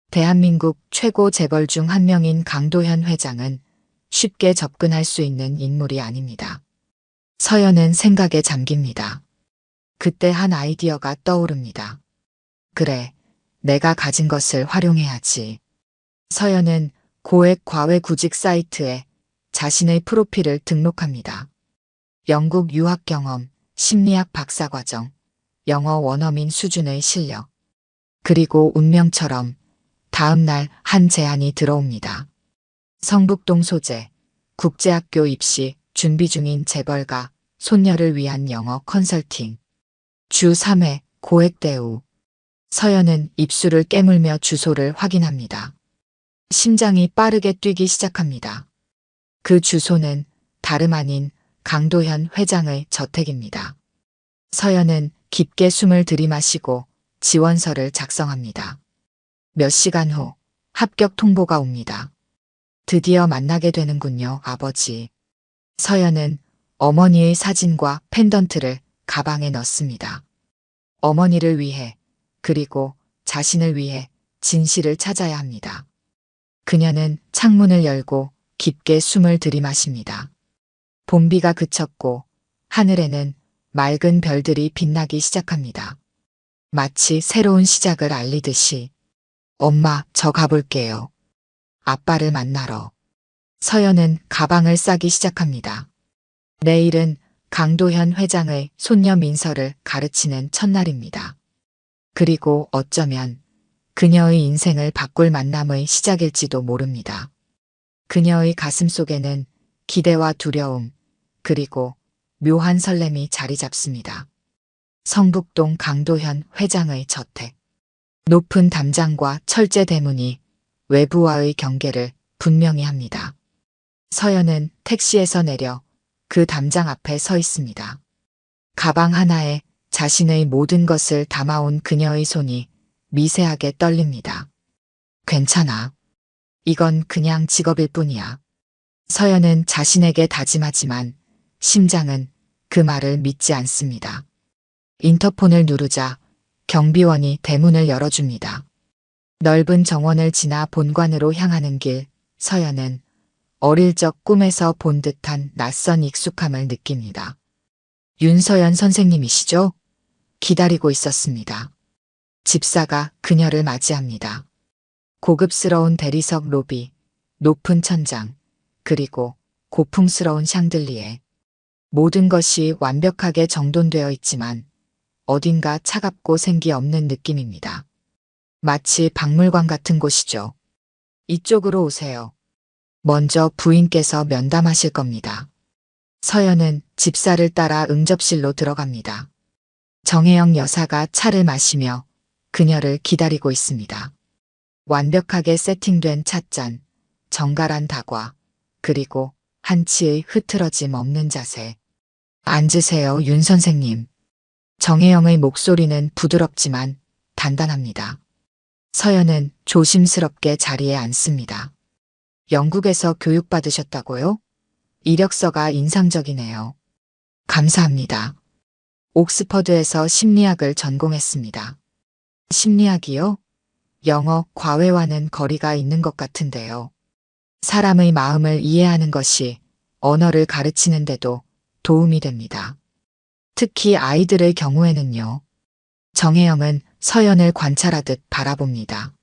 대한민국 최고 재벌 중 한 명인 강도현 회장은 쉽게 접근할 수 있는 인물이 아닙니다. 서연은 생각에 잠깁니다. 그때 한 아이디어가 떠오릅니다. 그래, 내가 가진 것을 활용해야지. 서연은 고액 과외 구직 사이트에 자신의 프로필을 등록합니다. 영국 유학 경험, 심리학 박사과정, 영어 원어민 수준의 실력. 그리고 운명처럼 다음 날 한 제안이 들어옵니다. 성북동 소재, 국제학교 입시 준비 중인 재벌가, 손녀를 위한 영어 컨설팅. 주 3회 고액 대우. 서연은 입술을 깨물며 주소를 확인합니다. 심장이 빠르게 뛰기 시작합니다. 그 주소는 다름 아닌 강도현 회장의 저택입니다. 서연은 깊게 숨을 들이마시고 지원서를 작성합니다. 몇 시간 후 합격 통보가 옵니다. 드디어 만나게 되는군요, 아버지. 서연은 어머니의 사진과 펜던트를 가방에 넣습니다. 어머니를 위해, 그리고 자신을 위해 진실을 찾아야 합니다. 그녀는 창문을 열고 깊게 숨을 들이마십니다. 봄비가 그쳤고 하늘에는 맑은 별들이 빛나기 시작합니다. 마치 새로운 시작을 알리듯이. 엄마, 저 가볼게요. 아빠를 만나러. 서연은 가방을 싸기 시작합니다. 내일은 강도현 회장의 손녀 민서를 가르치는 첫날입니다. 그리고 어쩌면 그녀의 인생을 바꿀 만남의 시작일지도 모릅니다. 그녀의 가슴 속에는 기대와 두려움, 그리고 묘한 설렘이 자리 잡습니다. 성북동 강도현 회장의 저택. 높은 담장과 철제 대문이 외부와의 경계를 분명히 합니다. 서연은 택시에서 내려 그 담장 앞에 서 있습니다. 가방 하나에 자신의 모든 것을 담아온 그녀의 손이 미세하게 떨립니다. 괜찮아. 이건 그냥 직업일 뿐이야. 서연은 자신에게 다짐하지만 심장은 그 말을 믿지 않습니다. 인터폰을 누르자 경비원이 대문을 열어줍니다. 넓은 정원을 지나 본관으로 향하는 길, 서연은 어릴 적 꿈에서 본 듯한 낯선 익숙함을 느낍니다. 윤서연 선생님이시죠? 기다리고 있었습니다. 집사가 그녀를 맞이합니다. 고급스러운 대리석 로비, 높은 천장, 그리고 고풍스러운 샹들리에. 모든 것이 완벽하게 정돈되어 있지만 어딘가 차갑고 생기 없는 느낌입니다. 마치 박물관 같은 곳이죠. 이쪽으로 오세요. 먼저 부인께서 면담하실 겁니다. 서연은 집사를 따라 응접실로 들어갑니다. 정혜영 여사가 차를 마시며 그녀를 기다리고 있습니다. 완벽하게 세팅된 찻잔, 정갈한 다과, 그리고 한치의 흐트러짐 없는 자세. 앉으세요, 윤 선생님. 정혜영의 목소리는 부드럽지만 단단합니다. 서연은 조심스럽게 자리에 앉습니다. 영국에서 교육받으셨다고요? 이력서가 인상적이네요. 감사합니다. 옥스퍼드에서 심리학을 전공했습니다. 심리학이요? 영어 과외와는 거리가 있는 것 같은데요. 사람의 마음을 이해하는 것이 언어를 가르치는데도 도움이 됩니다. 특히 아이들의 경우에는요. 정혜영은 서연을 관찰하듯 바라봅니다.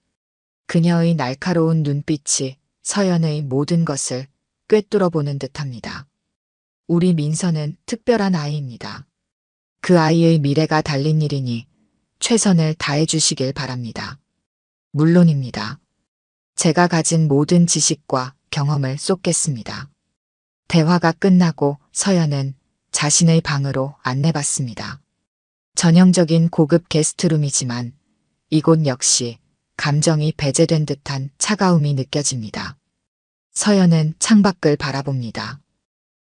그녀의 날카로운 눈빛이 서연의 모든 것을 꿰뚫어 보는 듯합니다. 우리 민서는 특별한 아이입니다. 그 아이의 미래가 달린 일이니 최선을 다해 주시길 바랍니다. 물론입니다. 제가 가진 모든 지식과 경험을 쏟겠습니다. 대화가 끝나고 서연은 자신의 방으로 안내받습니다. 전형적인 고급 게스트룸이지만 이곳 역시 감정이 배제된 듯한 차가움이 느껴집니다. 서연은 창밖을 바라봅니다.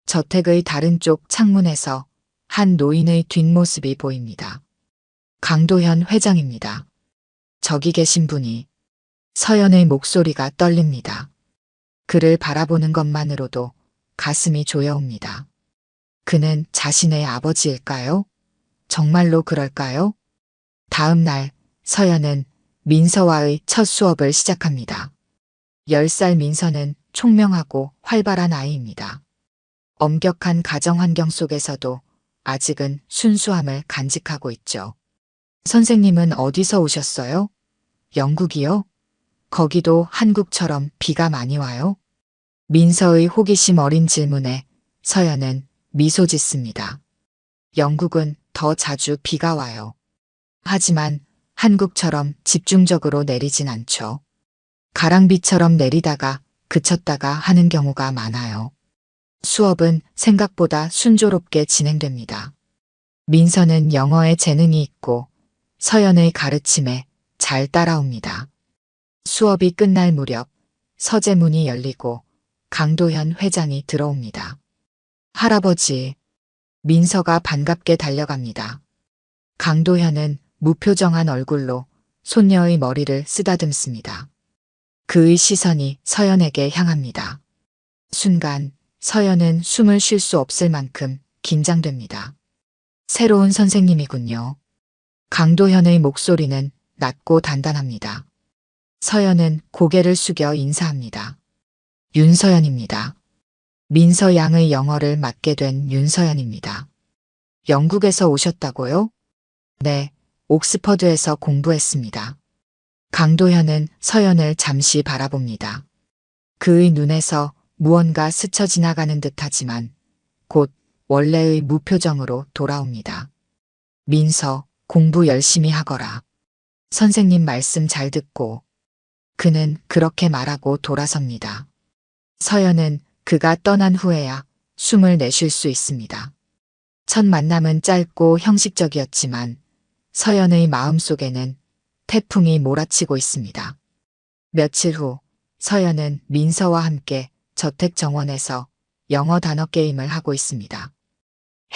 저택의 다른 쪽 창문에서 한 노인의 뒷모습이 보입니다. 강도현 회장입니다. 저기 계신 분이. 서연의 목소리가 떨립니다. 그를 바라보는 것만으로도 가슴이 조여옵니다. 그는 자신의 아버지일까요? 정말로 그럴까요? 다음 날 서연은 민서와의 첫 수업을 시작합니다. 10살 민서는 총명하고 활발한 아이입니다. 엄격한 가정 환경 속에서도 아직은 순수함을 간직하고 있죠. 선생님은 어디서 오셨어요? 영국이요? 거기도 한국처럼 비가 많이 와요? 민서의 호기심 어린 질문에 서연은 미소 짓습니다. 영국은 더 자주 비가 와요. 하지만 한국처럼 집중적으로 내리진 않죠. 가랑비처럼 내리다가 그쳤다가 하는 경우가 많아요. 수업은 생각보다 순조롭게 진행됩니다. 민서는 영어에 재능이 있고 서연의 가르침에 잘 따라옵니다. 수업이 끝날 무렵 서재문이 열리고 강도현 회장이 들어옵니다. 할아버지, 민서가 반갑게 달려갑니다. 강도현은 무표정한 얼굴로 손녀의 머리를 쓰다듬습니다. 그의 시선이 서연에게 향합니다. 순간 서연은 숨을 쉴 수 없을 만큼 긴장됩니다. 새로운 선생님이군요. 강도현의 목소리는 낮고 단단합니다. 서연은 고개를 숙여 인사합니다. 윤서연입니다. 민서 양의 영어를 맡게 된 윤서연입니다. 영국에서 오셨다고요? 네, 옥스퍼드에서 공부했습니다. 강도현은 서연을 잠시 바라봅니다. 그의 눈에서 무언가 스쳐 지나가는 듯하지만 곧 원래의 무표정으로 돌아옵니다. 민서, 공부 열심히 하거라. 선생님 말씀 잘 듣고. 그는 그렇게 말하고 돌아섭니다. 서연은 그가 떠난 후에야 숨을 내쉴 수 있습니다. 첫 만남은 짧고 형식적이었지만 서연의 마음속에는 태풍이 몰아치고 있습니다. 며칠 후 서연은 민서와 함께 저택정원에서 영어 단어 게임을 하고 있습니다.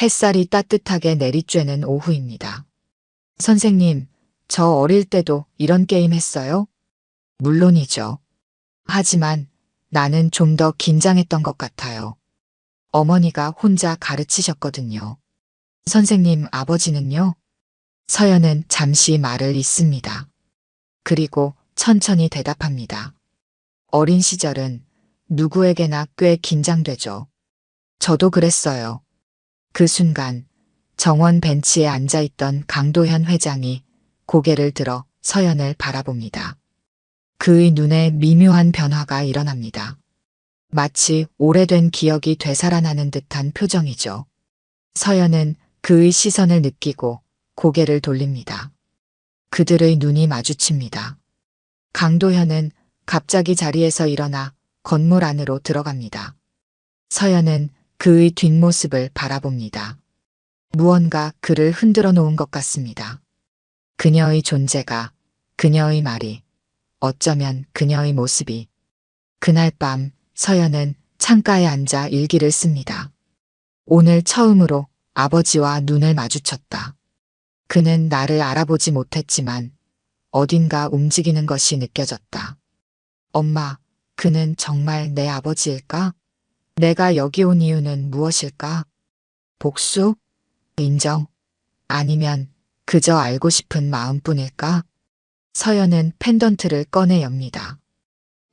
햇살이 따뜻하게 내리쬐는 오후입니다. 선생님, 저 어릴 때도 이런 게임 했어요? 물론이죠. 하지만 나는 좀 더 긴장했던 것 같아요. 어머니가 혼자 가르치셨거든요. 선생님 아버지는요? 서연은 잠시 말을 잇습니다. 그리고 천천히 대답합니다. 어린 시절은 누구에게나 꽤 긴장되죠. 저도 그랬어요. 그 순간 정원 벤치에 앉아있던 강도현 회장이 고개를 들어 서연을 바라봅니다. 그의 눈에 미묘한 변화가 일어납니다. 마치 오래된 기억이 되살아나는 듯한 표정이죠. 서연은 그의 시선을 느끼고 고개를 돌립니다. 그들의 눈이 마주칩니다. 강도현은 갑자기 자리에서 일어나 건물 안으로 들어갑니다. 서연은 그의 뒷모습을 바라봅니다. 무언가 그를 흔들어 놓은 것 같습니다. 그녀의 존재가, 그녀의 말이, 어쩌면 그녀의 모습이. 그날 밤 서연은 창가에 앉아 일기를 씁니다. 오늘 처음으로 아버지와 눈을 마주쳤다. 그는 나를 알아보지 못했지만 어딘가 움직이는 것이 느껴졌다. 엄마, 그는 정말 내 아버지일까? 내가 여기 온 이유는 무엇일까? 복수? 인정? 아니면 그저 알고 싶은 마음뿐일까? 서연은 펜던트를 꺼내 엽니다.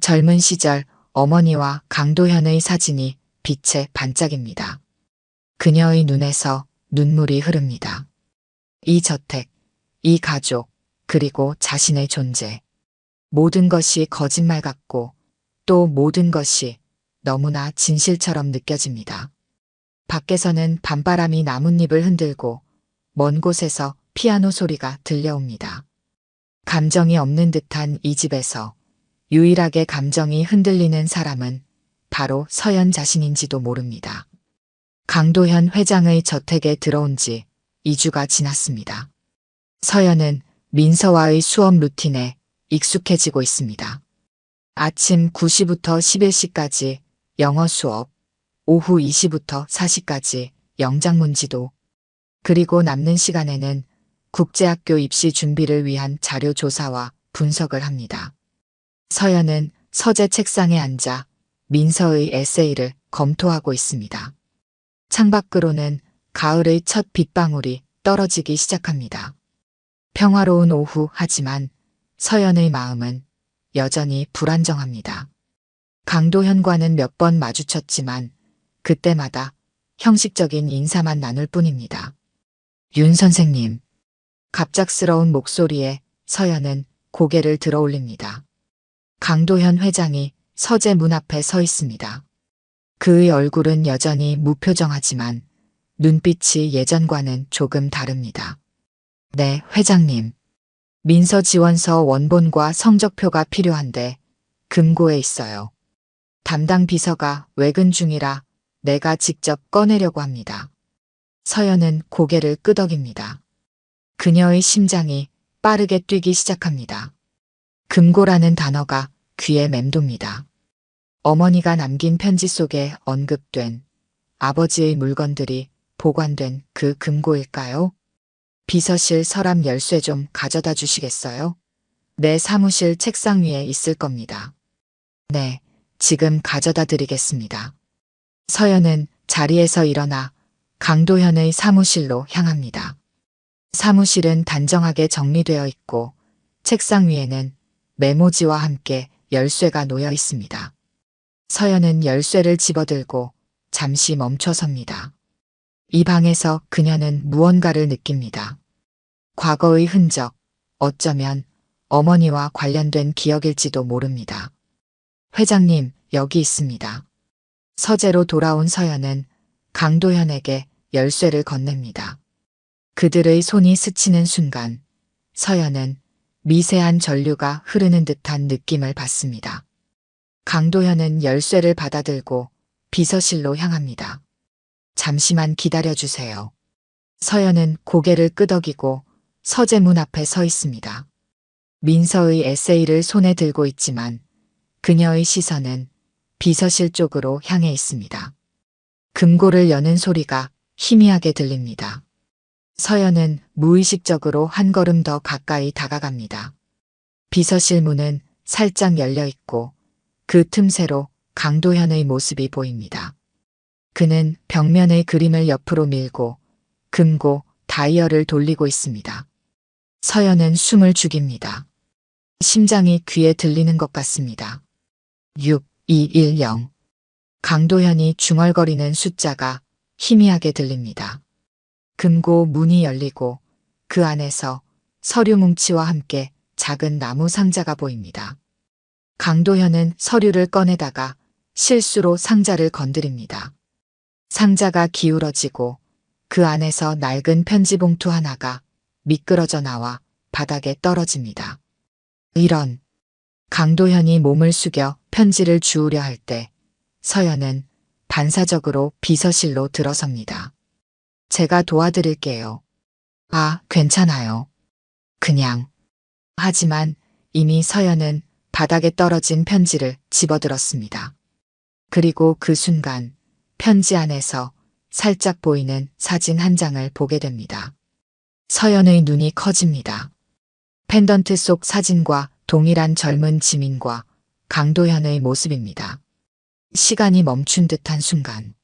젊은 시절 어머니와 강도현의 사진이 빛에 반짝입니다. 그녀의 눈에서 눈물이 흐릅니다. 이 저택, 이 가족, 그리고 자신의 존재. 모든 것이 거짓말 같고 또 모든 것이 너무나 진실처럼 느껴집니다. 밖에서는 밤바람이 나뭇잎을 흔들고 먼 곳에서 피아노 소리가 들려옵니다. 감정이 없는 듯한 이 집에서 유일하게 감정이 흔들리는 사람은 바로 서연 자신인지도 모릅니다. 강도현 회장의 저택에 들어온 지 2주가 지났습니다. 서연은 민서와의 수업 루틴에 익숙해지고 있습니다. 아침 9시부터 11시까지 영어 수업, 오후 2시부터 4시까지 영작문 지도, 그리고 남는 시간에는 국제학교 입시 준비를 위한 자료 조사와 분석을 합니다. 서연은 서재 책상에 앉아 민서의 에세이를 검토하고 있습니다. 창밖으로는 가을의 첫 빗방울이 떨어지기 시작합니다. 평화로운 오후 하지만 서연의 마음은 여전히 불안정합니다. 강도현과는 몇 번 마주쳤지만 그때마다 형식적인 인사만 나눌 뿐입니다. 윤 선생님. 갑작스러운 목소리에 서연은 고개를 들어 올립니다. 강도현 회장이 서재 문 앞에 서 있습니다. 그의 얼굴은 여전히 무표정하지만 눈빛이 예전과는 조금 다릅니다. 네, 회장님. 민서 지원서 원본과 성적표가 필요한데 금고에 있어요. 담당 비서가 외근 중이라 내가 직접 꺼내려고 합니다. 서연은 고개를 끄덕입니다. 그녀의 심장이 빠르게 뛰기 시작합니다. 금고라는 단어가 귀에 맴돕니다. 어머니가 남긴 편지 속에 언급된 아버지의 물건들이 보관된 그 금고일까요? 비서실 서랍 열쇠 좀 가져다 주시겠어요? 내 사무실 책상 위에 있을 겁니다. 네, 지금 가져다 드리겠습니다. 서연은 자리에서 일어나 강도현의 사무실로 향합니다. 사무실은 단정하게 정리되어 있고 책상 위에는 메모지와 함께 열쇠가 놓여 있습니다. 서연은 열쇠를 집어들고 잠시 멈춰섭니다. 이 방에서 그녀는 무언가를 느낍니다. 과거의 흔적, 어쩌면 어머니와 관련된 기억일지도 모릅니다. 회장님, 여기 있습니다. 서재로 돌아온 서연은 강도현에게 열쇠를 건넵니다. 그들의 손이 스치는 순간 서연은 미세한 전류가 흐르는 듯한 느낌을 받습니다. 강도현은 열쇠를 받아들고 비서실로 향합니다. 잠시만 기다려주세요. 서연은 고개를 끄덕이고 서재 문 앞에 서 있습니다. 민서의 에세이를 손에 들고 있지만 그녀의 시선은 비서실 쪽으로 향해 있습니다. 금고를 여는 소리가 희미하게 들립니다. 서연은 무의식적으로 한 걸음 더 가까이 다가갑니다. 비서실 문은 살짝 열려 있고 그 틈새로 강도현의 모습이 보입니다. 그는 벽면의 그림을 옆으로 밀고 금고 다이얼을 돌리고 있습니다. 서연은 숨을 죽입니다. 심장이 귀에 들리는 것 같습니다. 6210. 강도현이 중얼거리는 숫자가 희미하게 들립니다. 금고 문이 열리고 그 안에서 서류 뭉치와 함께 작은 나무 상자가 보입니다. 강도현은 서류를 꺼내다가 실수로 상자를 건드립니다. 상자가 기울어지고 그 안에서 낡은 편지 봉투 하나가 미끄러져 나와 바닥에 떨어집니다. 이런. 강도현이 몸을 숙여 편지를 주우려 할 때 서연은 반사적으로 비서실로 들어섭니다. 제가 도와드릴게요. 아, 괜찮아요. 그냥. 하지만 이미 서연은 바닥에 떨어진 편지를 집어들었습니다. 그리고 그 순간 편지 안에서 살짝 보이는 사진 한 장을 보게 됩니다. 서연의 눈이 커집니다. 펜던트 속 사진과 동일한 젊은 지민과 강도현의 모습입니다. 시간이 멈춘 듯한 순간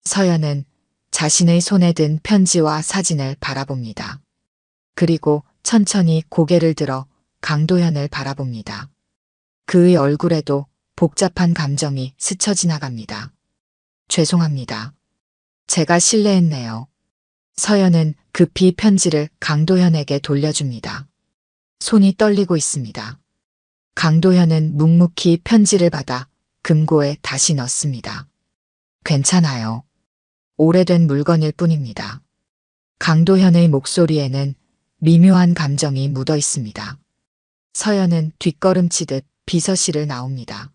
서연은 자신의 손에 든 편지와 사진을 바라봅니다. 그리고 천천히 고개를 들어 강도현을 바라봅니다. 그의 얼굴에도 복잡한 감정이 스쳐 지나갑니다. 죄송합니다. 제가 실례했네요. 서연은 급히 편지를 강도현에게 돌려줍니다. 손이 떨리고 있습니다. 강도현은 묵묵히 편지를 받아 금고에 다시 넣습니다. 괜찮아요. 오래된 물건일 뿐입니다. 강도현의 목소리에는 미묘한 감정이 묻어 있습니다. 서연은 뒷걸음치듯 비서실을 나옵니다.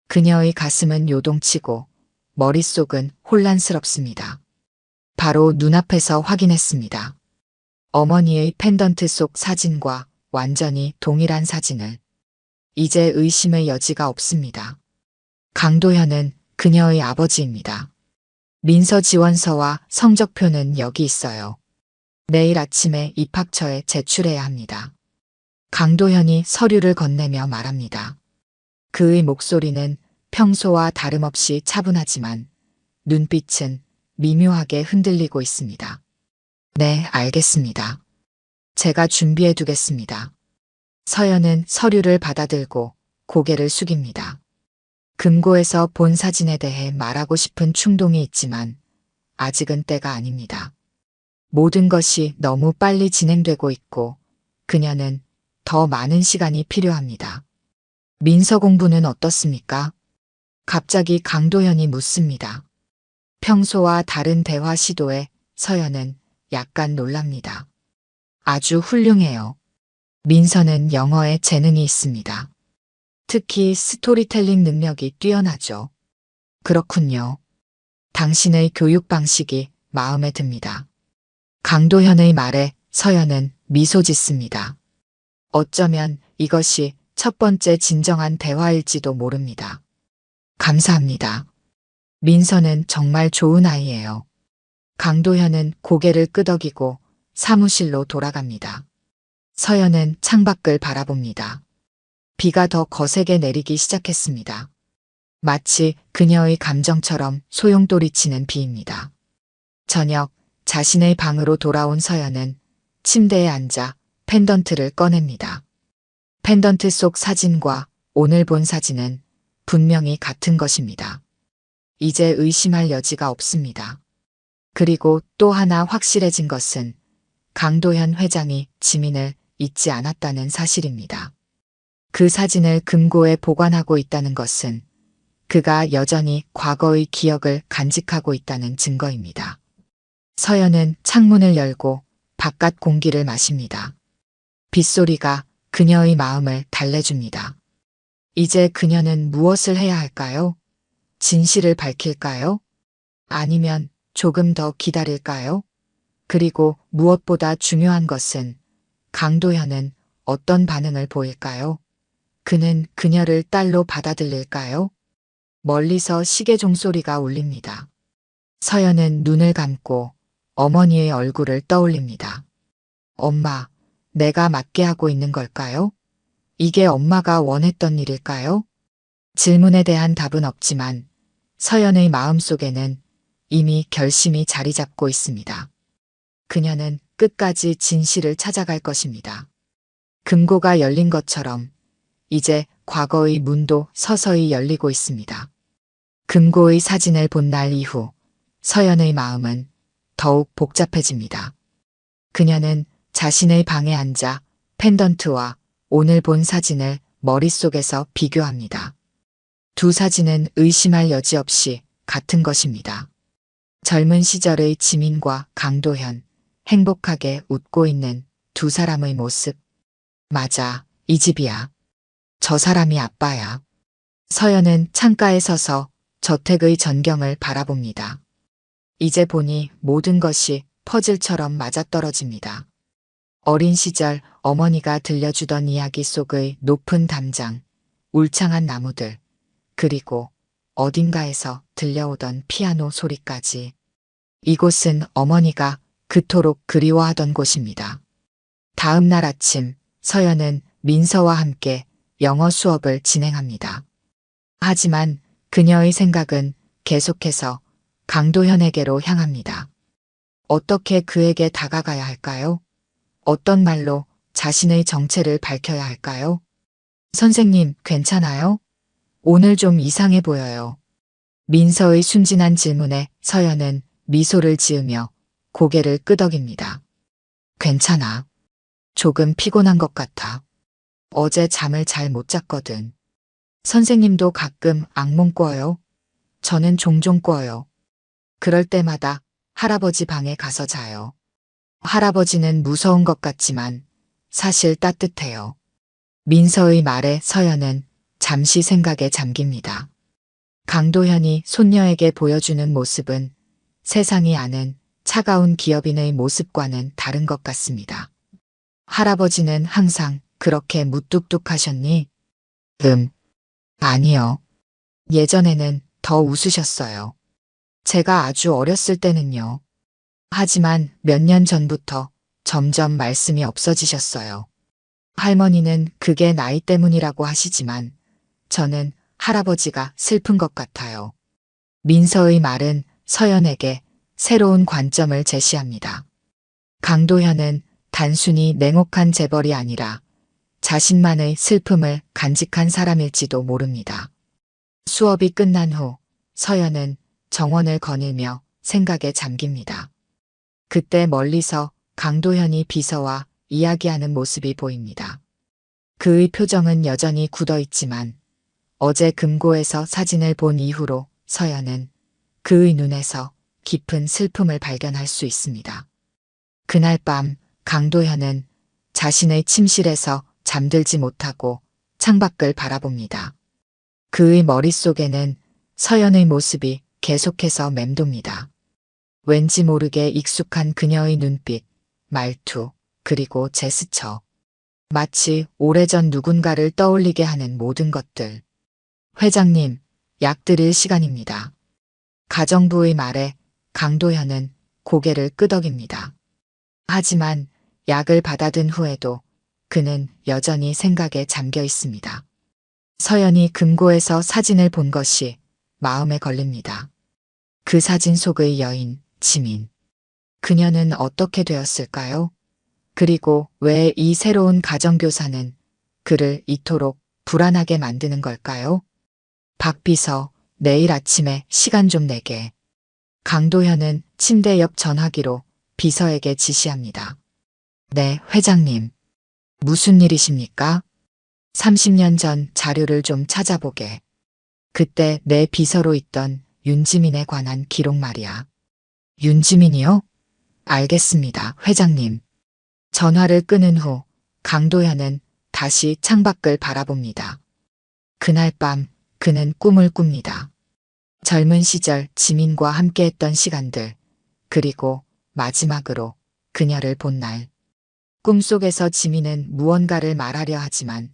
그녀의 가슴은 요동치고 머릿속은 혼란스럽습니다. 바로 눈앞에서 확인했습니다. 어머니의 펜던트 속 사진과 완전히 동일한 사진을. 이제 의심의 여지가 없습니다. 강도현은 그녀의 아버지입니다. 민서 지원서와 성적표는 여기 있어요. 내일 아침에 입학처에 제출해야 합니다. 강도현이 서류를 건네며 말합니다. 그의 목소리는 평소와 다름없이 차분하지만 눈빛은 미묘하게 흔들리고 있습니다. 네, 알겠습니다. 제가 준비해 두겠습니다. 서연은 서류를 받아들고 고개를 숙입니다. 금고에서 본 사진에 대해 말하고 싶은 충동이 있지만 아직은 때가 아닙니다. 모든 것이 너무 빨리 진행되고 있고 그녀는 더 많은 시간이 필요합니다. 민서 공부는 어떻습니까? 갑자기 강도현이 묻습니다. 평소와 다른 대화 시도에 서연은 약간 놀랍니다. 아주 훌륭해요. 민서는 영어에 재능이 있습니다. 특히 스토리텔링 능력이 뛰어나죠. 그렇군요. 당신의 교육 방식이 마음에 듭니다. 강도현의 말에 서연은 미소 짓습니다. 어쩌면 이것이 첫 번째 진정한 대화일지도 모릅니다. 감사합니다. 민서는 정말 좋은 아이예요. 강도현은 고개를 끄덕이고 사무실로 돌아갑니다. 서연은 창밖을 바라봅니다. 비가 더 거세게 내리기 시작했습니다. 마치 그녀의 감정처럼 소용돌이치는 비입니다. 저녁 자신의 방으로 돌아온 서연은 침대에 앉아 펜던트를 꺼냅니다. 펜던트 속 사진과 오늘 본 사진은 분명히 같은 것입니다. 이제 의심할 여지가 없습니다. 그리고 또 하나 확실해진 것은 강도현 회장이 지민을 잊지 않았다는 사실입니다. 그 사진을 금고에 보관하고 있다는 것은 그가 여전히 과거의 기억을 간직하고 있다는 증거입니다. 서연은 창문을 열고 바깥 공기를 마십니다. 빗소리가 그녀의 마음을 달래줍니다. 이제 그녀는 무엇을 해야 할까요? 진실을 밝힐까요? 아니면 조금 더 기다릴까요? 그리고 무엇보다 중요한 것은 강도현은 어떤 반응을 보일까요? 그는 그녀를 딸로 받아들일까요? 멀리서 시계 종소리가 울립니다. 서연은 눈을 감고 어머니의 얼굴을 떠올립니다. 엄마, 내가 맞게 하고 있는 걸까요? 이게 엄마가 원했던 일일까요? 질문에 대한 답은 없지만 서연의 마음속에는 이미 결심이 자리 잡고 있습니다. 그녀는 끝까지 진실을 찾아갈 것입니다. 금고가 열린 것처럼 이제 과거의 문도 서서히 열리고 있습니다. 금고의 사진을 본 날 이후 서연의 마음은 더욱 복잡해집니다. 그녀는 자신의 방에 앉아 펜던트와 오늘 본 사진을 머릿속에서 비교합니다. 두 사진은 의심할 여지 없이 같은 것입니다. 젊은 시절의 지민과 강도현, 행복하게 웃고 있는 두 사람의 모습. 맞아, 이 집이야. 저 사람이 아빠야. 서연은 창가에 서서 저택의 전경을 바라봅니다. 이제 보니 모든 것이 퍼즐처럼 맞아떨어집니다. 어린 시절 어머니가 들려주던 이야기 속의 높은 담장, 울창한 나무들, 그리고 어딘가에서 들려오던 피아노 소리까지. 이곳은 어머니가 그토록 그리워하던 곳입니다. 다음 날 아침 서연은 민서와 함께 영어 수업을 진행합니다. 하지만 그녀의 생각은 계속해서 강도현에게로 향합니다. 어떻게 그에게 다가가야 할까요? 어떤 말로 자신의 정체를 밝혀야 할까요? 선생님, 괜찮아요? 오늘 좀 이상해 보여요. 민서의 순진한 질문에 서연은 미소를 지으며 고개를 끄덕입니다. 괜찮아. 조금 피곤한 것 같아. 어제 잠을 잘 못 잤거든. 선생님도 가끔 악몽 꿔요? 저는 종종 꿔요. 그럴 때마다 할아버지 방에 가서 자요. 할아버지는 무서운 것 같지만 사실 따뜻해요. 민서의 말에 서연은 잠시 생각에 잠깁니다. 강도현이 손녀에게 보여주는 모습은 세상이 아는 차가운 기업인의 모습과는 다른 것 같습니다. 할아버지는 항상 그렇게 무뚝뚝하셨니? 아니요. 예전에는 더 웃으셨어요. 제가 아주 어렸을 때는요. 하지만 몇 년 전부터 점점 말씀이 없어지셨어요. 할머니는 그게 나이 때문이라고 하시지만 저는 할아버지가 슬픈 것 같아요. 민서의 말은 서연에게 새로운 관점을 제시합니다. 강도현은 단순히 냉혹한 재벌이 아니라 자신만의 슬픔을 간직한 사람일지도 모릅니다. 수업이 끝난 후 서연은 정원을 거닐며 생각에 잠깁니다. 그때 멀리서 강도현이 비서와 이야기하는 모습이 보입니다. 그의 표정은 여전히 굳어 있지만 어제 금고에서 사진을 본 이후로 서연은 그의 눈에서 깊은 슬픔을 발견할 수 있습니다. 그날 밤 강도현은 자신의 침실에서 잠들지 못하고 창밖을 바라봅니다. 그의 머릿속에는 서연의 모습이 계속해서 맴돕니다. 왠지 모르게 익숙한 그녀의 눈빛, 말투, 그리고 제스처. 마치 오래전 누군가를 떠올리게 하는 모든 것들. 회장님, 약 드릴 시간입니다. 가정부의 말에 강도현은 고개를 끄덕입니다. 하지만 약을 받아든 후에도 그는 여전히 생각에 잠겨 있습니다. 서연이 금고에서 사진을 본 것이 마음에 걸립니다. 그 사진 속의 여인, 지민. 그녀는 어떻게 되었을까요? 그리고 왜 이 새로운 가정교사는 그를 이토록 불안하게 만드는 걸까요? 박 비서, 내일 아침에 시간 좀 내게. 강도현은 침대 옆 전화기로 비서에게 지시합니다. 네, 회장님. 무슨 일이십니까? 30년 전 자료를 좀 찾아보게. 그때 내 비서로 있던 윤지민에 관한 기록 말이야. 윤지민이요? 알겠습니다, 회장님. 전화를 끊은 후 강도현은 다시 창밖을 바라봅니다. 그날 밤 그는 꿈을 꿉니다. 젊은 시절 지민과 함께했던 시간들, 그리고 마지막으로 그녀를 본 날. 꿈속에서 지민은 무언가를 말하려 하지만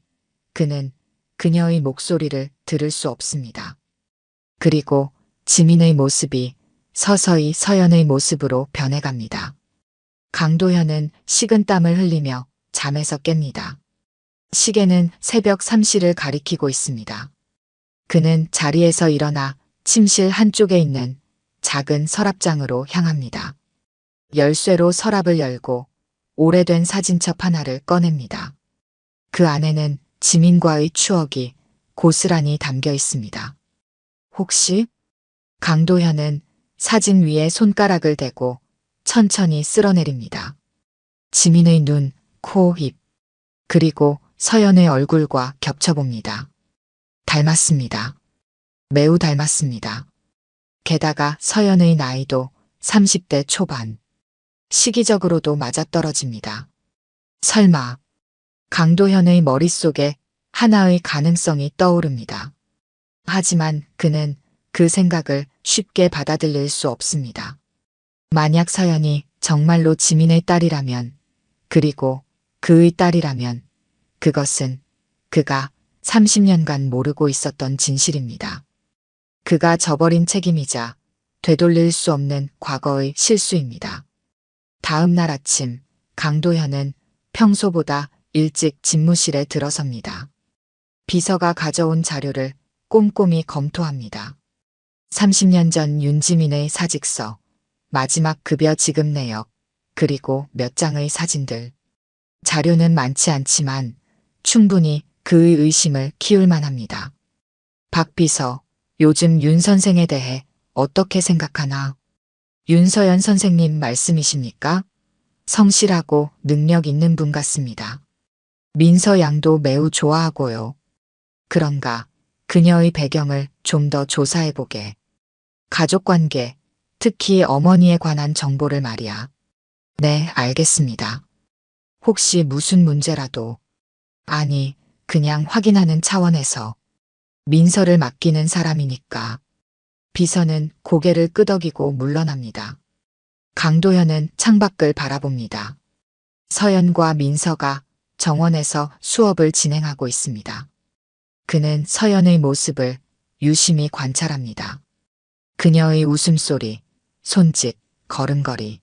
그는 그녀의 목소리를 들을 수 없습니다. 그리고 지민의 모습이 서서히 서연의 모습으로 변해갑니다. 강도현은 식은땀을 흘리며 잠에서 깹니다. 시계는 새벽 3시를 가리키고 있습니다. 그는 자리에서 일어나 침실 한쪽에 있는 작은 서랍장으로 향합니다. 열쇠로 서랍을 열고 오래된 사진첩 하나를 꺼냅니다. 그 안에는 지민과의 추억이 고스란히 담겨 있습니다. 혹시? 강도현은 사진 위에 손가락을 대고 천천히 쓸어내립니다. 지민의 눈, 코, 입, 그리고 서연의 얼굴과 겹쳐봅니다. 닮았습니다. 매우 닮았습니다. 게다가 서연의 나이도 30대 초반. 시기적으로도 맞아떨어집니다. 설마. 강도현의 머릿속에 하나의 가능성이 떠오릅니다. 하지만 그는 그 생각을 쉽게 받아들일 수 없습니다. 만약 서연이 정말로 지민의 딸이라면, 그리고 그의 딸이라면, 그것은 그가 30년간 모르고 있었던 진실입니다. 그가 저버린 책임이자 되돌릴 수 없는 과거의 실수입니다. 다음 날 아침, 강도현은 평소보다 일찍 집무실에 들어섭니다. 비서가 가져온 자료를 꼼꼼히 검토합니다. 30년 전 윤지민의 사직서, 마지막 급여 지급 내역, 그리고 몇 장의 사진들. 자료는 많지 않지만 충분히 그의 의심을 키울 만합니다. 박 비서, 요즘 윤 선생에 대해 어떻게 생각하나? 윤서연 선생님 말씀이십니까? 성실하고 능력 있는 분 같습니다. 민서 양도 매우 좋아하고요. 그런가, 그녀의 배경을 좀 더 조사해보게. 가족관계, 특히 어머니에 관한 정보를 말이야. 네, 알겠습니다. 혹시 무슨 문제라도. 아니, 그냥 확인하는 차원에서. 민서를 맡기는 사람이니까. 비서는 고개를 끄덕이고 물러납니다. 강도현은 창밖을 바라봅니다. 서연과 민서가 정원에서 수업을 진행하고 있습니다. 그는 서연의 모습을 유심히 관찰합니다. 그녀의 웃음소리, 손짓, 걸음걸이.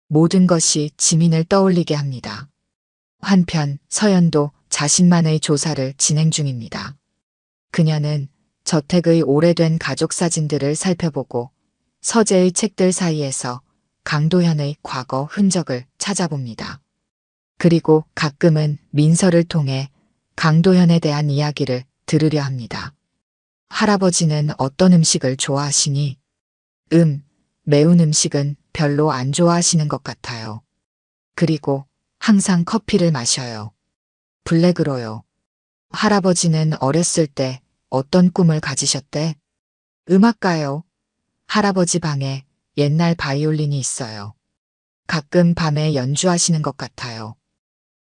모든 것이 지민을 떠올리게 합니다. 한편 서연도 자신만의 조사를 진행 중입니다. 그녀는 저택의 오래된 가족 사진들을 살펴보고 서재의 책들 사이에서 강도현의 과거 흔적을 찾아봅니다. 그리고 가끔은 민서를 통해 강도현에 대한 이야기를 들으려 합니다. 할아버지는 어떤 음식을 좋아하시니? 매운 음식은 별로 안 좋아하시는 것 같아요. 그리고 항상 커피를 마셔요. 블랙으로요. 할아버지는 어렸을 때 어떤 꿈을 가지셨대? 음악가요. 할아버지 방에 옛날 바이올린이 있어요. 가끔 밤에 연주하시는 것 같아요.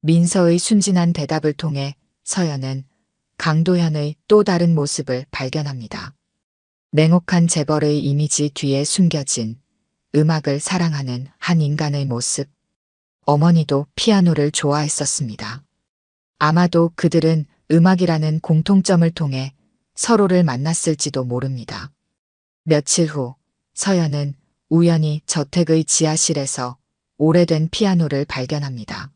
민서의 순진한 대답을 통해 서연은 강도현의 또 다른 모습을 발견합니다. 냉혹한 재벌의 이미지 뒤에 숨겨진 음악을 사랑하는 한 인간의 모습. 어머니도 피아노를 좋아했었습니다. 아마도 그들은 음악이라는 공통점을 통해 서로를 만났을지도 모릅니다. 며칠 후 서연은 우연히 저택의 지하실에서 오래된 피아노를 발견합니다.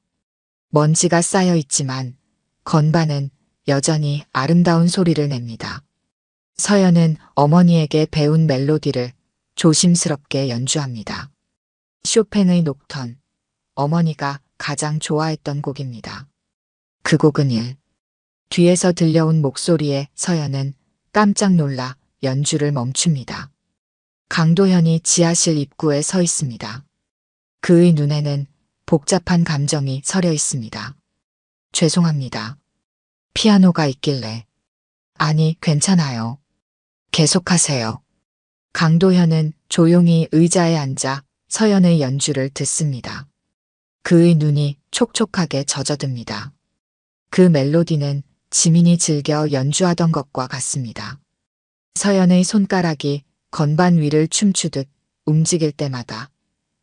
먼지가 쌓여 있지만 건반은 여전히 아름다운 소리를 냅니다. 서연은 어머니에게 배운 멜로디를 조심스럽게 연주합니다. 쇼팽의 녹턴, 어머니가 가장 좋아했던 곡입니다. 그 곡은 뒤에서 들려온 목소리에 서연은 깜짝 놀라 연주를 멈춥니다. 강도현이 지하실 입구에 서 있습니다. 그의 눈에는 복잡한 감정이 서려 있습니다. 죄송합니다. 피아노가 있길래. 아니, 괜찮아요. 계속하세요. 강도현은 조용히 의자에 앉아 서연의 연주를 듣습니다. 그의 눈이 촉촉하게 젖어듭니다. 그 멜로디는 지민이 즐겨 연주하던 것과 같습니다. 서연의 손가락이 건반 위를 춤추듯 움직일 때마다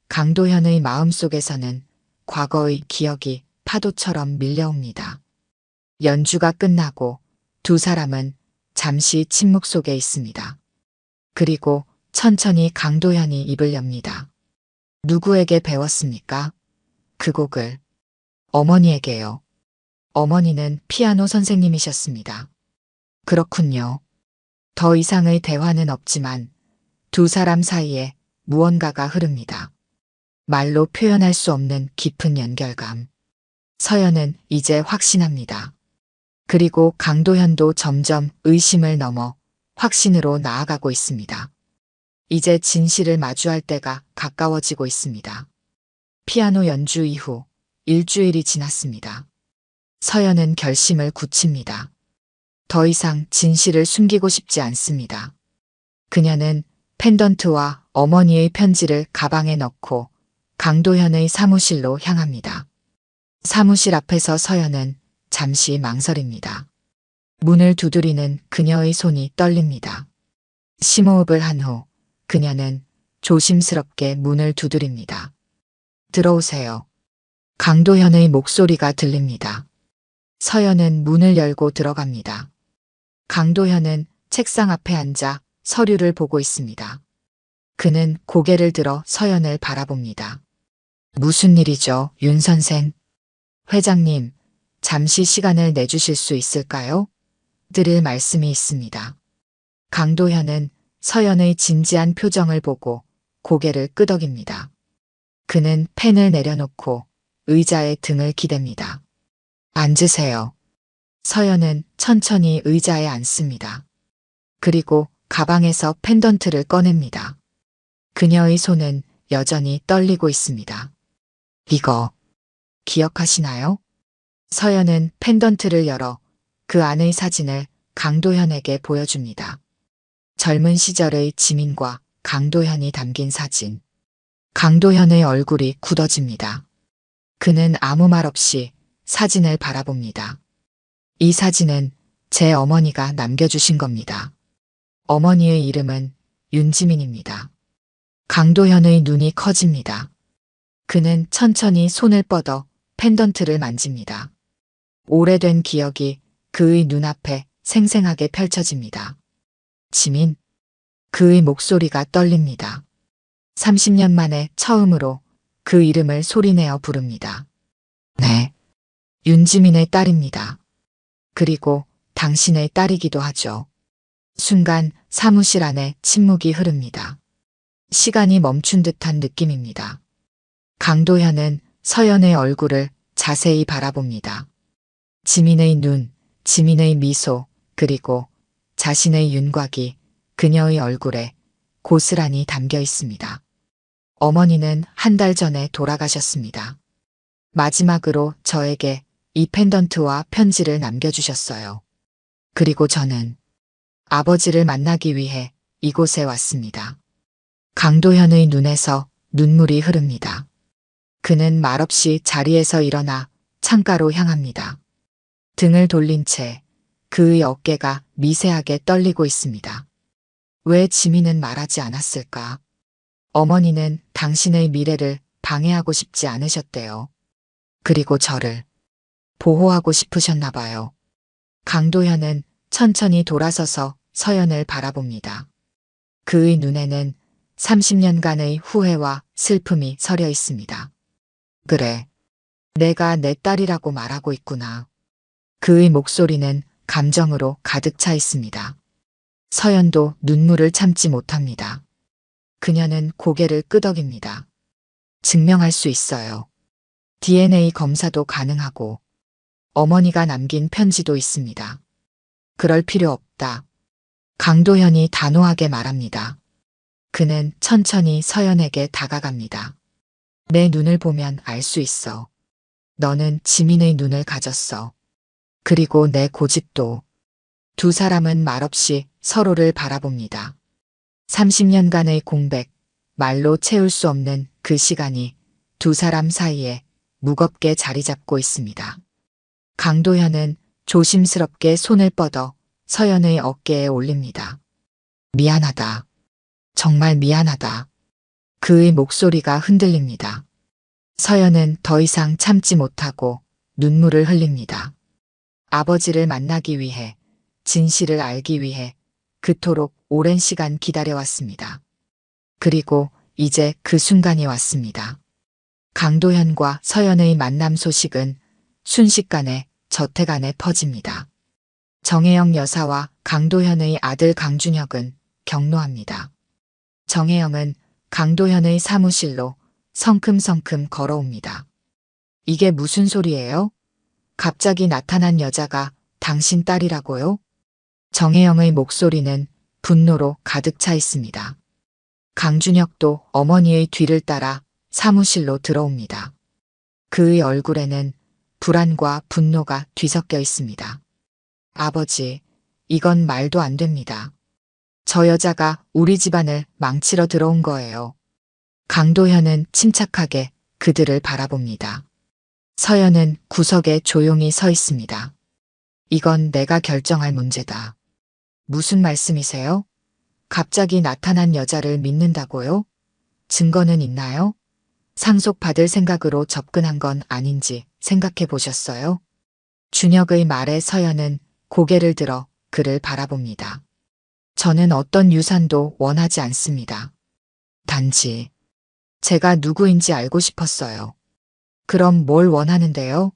강도현의 마음속에서는 과거의 기억이 파도처럼 밀려옵니다. 연주가 끝나고 두 사람은 잠시 침묵 속에 있습니다. 그리고 천천히 강도현이 입을 엽니다. 누구에게 배웠습니까? 그 곡을. 어머니에게요. 어머니는 피아노 선생님이셨습니다. 그렇군요. 더 이상의 대화는 없지만 두 사람 사이에 무언가가 흐릅니다. 말로 표현할 수 없는 깊은 연결감. 서연은 이제 확신합니다. 그리고 강도현도 점점 의심을 넘어 확신으로 나아가고 있습니다. 이제 진실을 마주할 때가 가까워지고 있습니다. 피아노 연주 이후 일주일이 지났습니다. 서연은 결심을 굳힙니다. 더 이상 진실을 숨기고 싶지 않습니다. 그녀는 펜던트와 어머니의 편지를 가방에 넣고 강도현의 사무실로 향합니다. 사무실 앞에서 서연은 잠시 망설입니다. 문을 두드리는 그녀의 손이 떨립니다. 심호흡을 한 후 그녀는 조심스럽게 문을 두드립니다. 들어오세요. 강도현의 목소리가 들립니다. 서연은 문을 열고 들어갑니다. 강도현은 책상 앞에 앉아 서류를 보고 있습니다. 그는 고개를 들어 서연을 바라봅니다. 무슨 일이죠, 윤 선생? 회장님, 잠시 시간을 내주실 수 있을까요? 드릴 말씀이 있습니다. 강도현은 서연의 진지한 표정을 보고 고개를 끄덕입니다. 그는 펜을 내려놓고 의자에 등을 기댑니다. 앉으세요. 서연은 천천히 의자에 앉습니다. 그리고 가방에서 펜던트를 꺼냅니다. 그녀의 손은 여전히 떨리고 있습니다. 이거 기억하시나요? 서연은 펜던트를 열어 그 안의 사진을 강도현에게 보여줍니다. 젊은 시절의 지민과 강도현이 담긴 사진. 강도현의 얼굴이 굳어집니다. 그는 아무 말 없이 사진을 바라봅니다. 이 사진은 제 어머니가 남겨주신 겁니다. 어머니의 이름은 윤지민입니다. 강도현의 눈이 커집니다. 그는 천천히 손을 뻗어 펜던트를 만집니다. 오래된 기억이 그의 눈앞에 생생하게 펼쳐집니다. 지민. 그의 목소리가 떨립니다. 30년 만에 처음으로 그 이름을 소리내어 부릅니다. 네. 윤지민의 딸입니다. 그리고 당신의 딸이기도 하죠. 순간 사무실 안에 침묵이 흐릅니다. 시간이 멈춘 듯한 느낌입니다. 강도현은 서연의 얼굴을 자세히 바라봅니다. 지민의 눈, 지민의 미소, 그리고 자신의 윤곽이 그녀의 얼굴에 고스란히 담겨 있습니다. 어머니는 한 달 전에 돌아가셨습니다. 마지막으로 저에게 이 펜던트와 편지를 남겨주셨어요. 그리고 저는 아버지를 만나기 위해 이곳에 왔습니다. 강도현의 눈에서 눈물이 흐릅니다. 그는 말없이 자리에서 일어나 창가로 향합니다. 등을 돌린 채 그의 어깨가 미세하게 떨리고 있습니다. 왜 지민은 말하지 않았을까? 어머니는 당신의 미래를 방해하고 싶지 않으셨대요. 그리고 저를 보호하고 싶으셨나 봐요. 강도현은 천천히 돌아서서 서연을 바라봅니다. 그의 눈에는 30년간의 후회와 슬픔이 서려 있습니다. 그래, 내가 내 딸이라고 말하고 있구나. 그의 목소리는 감정으로 가득 차 있습니다. 서연도 눈물을 참지 못합니다. 그녀는 고개를 끄덕입니다. 증명할 수 있어요. DNA 검사도 가능하고 어머니가 남긴 편지도 있습니다. 그럴 필요 없다. 강도현이 단호하게 말합니다. 그는 천천히 서연에게 다가갑니다. 내 눈을 보면 알 수 있어. 너는 지민의 눈을 가졌어. 그리고 내 고집도. 두 사람은 말없이 서로를 바라봅니다. 30년간의 공백, 말로 채울 수 없는 그 시간이 두 사람 사이에 무겁게 자리 잡고 있습니다. 강도현은 조심스럽게 손을 뻗어 서연의 어깨에 올립니다. 미안하다. 정말 미안하다. 그의 목소리가 흔들립니다. 서연은 더 이상 참지 못하고 눈물을 흘립니다. 아버지를 만나기 위해, 진실을 알기 위해 그토록 오랜 시간 기다려왔습니다. 그리고 이제 그 순간이 왔습니다. 강도현과 서연의 만남 소식은 순식간에 저택 안에 퍼집니다. 정혜영 여사와 강도현의 아들 강준혁은 격노합니다. 정혜영은 강도현의 사무실로 성큼성큼 걸어옵니다. 이게 무슨 소리예요? 갑자기 나타난 여자가 당신 딸이라고요? 정혜영의 목소리는 분노로 가득 차 있습니다. 강준혁도 어머니의 뒤를 따라 사무실로 들어옵니다. 그의 얼굴에는 불안과 분노가 뒤섞여 있습니다. 아버지, 이건 말도 안 됩니다. 저 여자가 우리 집안을 망치러 들어온 거예요. 강도현은 침착하게 그들을 바라봅니다. 서연은 구석에 조용히 서 있습니다. 이건 내가 결정할 문제다. 무슨 말씀이세요? 갑자기 나타난 여자를 믿는다고요? 증거는 있나요? 상속받을 생각으로 접근한 건 아닌지 생각해 보셨어요? 준혁의 말에 서연은 고개를 들어 그를 바라봅니다. 저는 어떤 유산도 원하지 않습니다. 단지 제가 누구인지 알고 싶었어요. 그럼 뭘 원하는데요?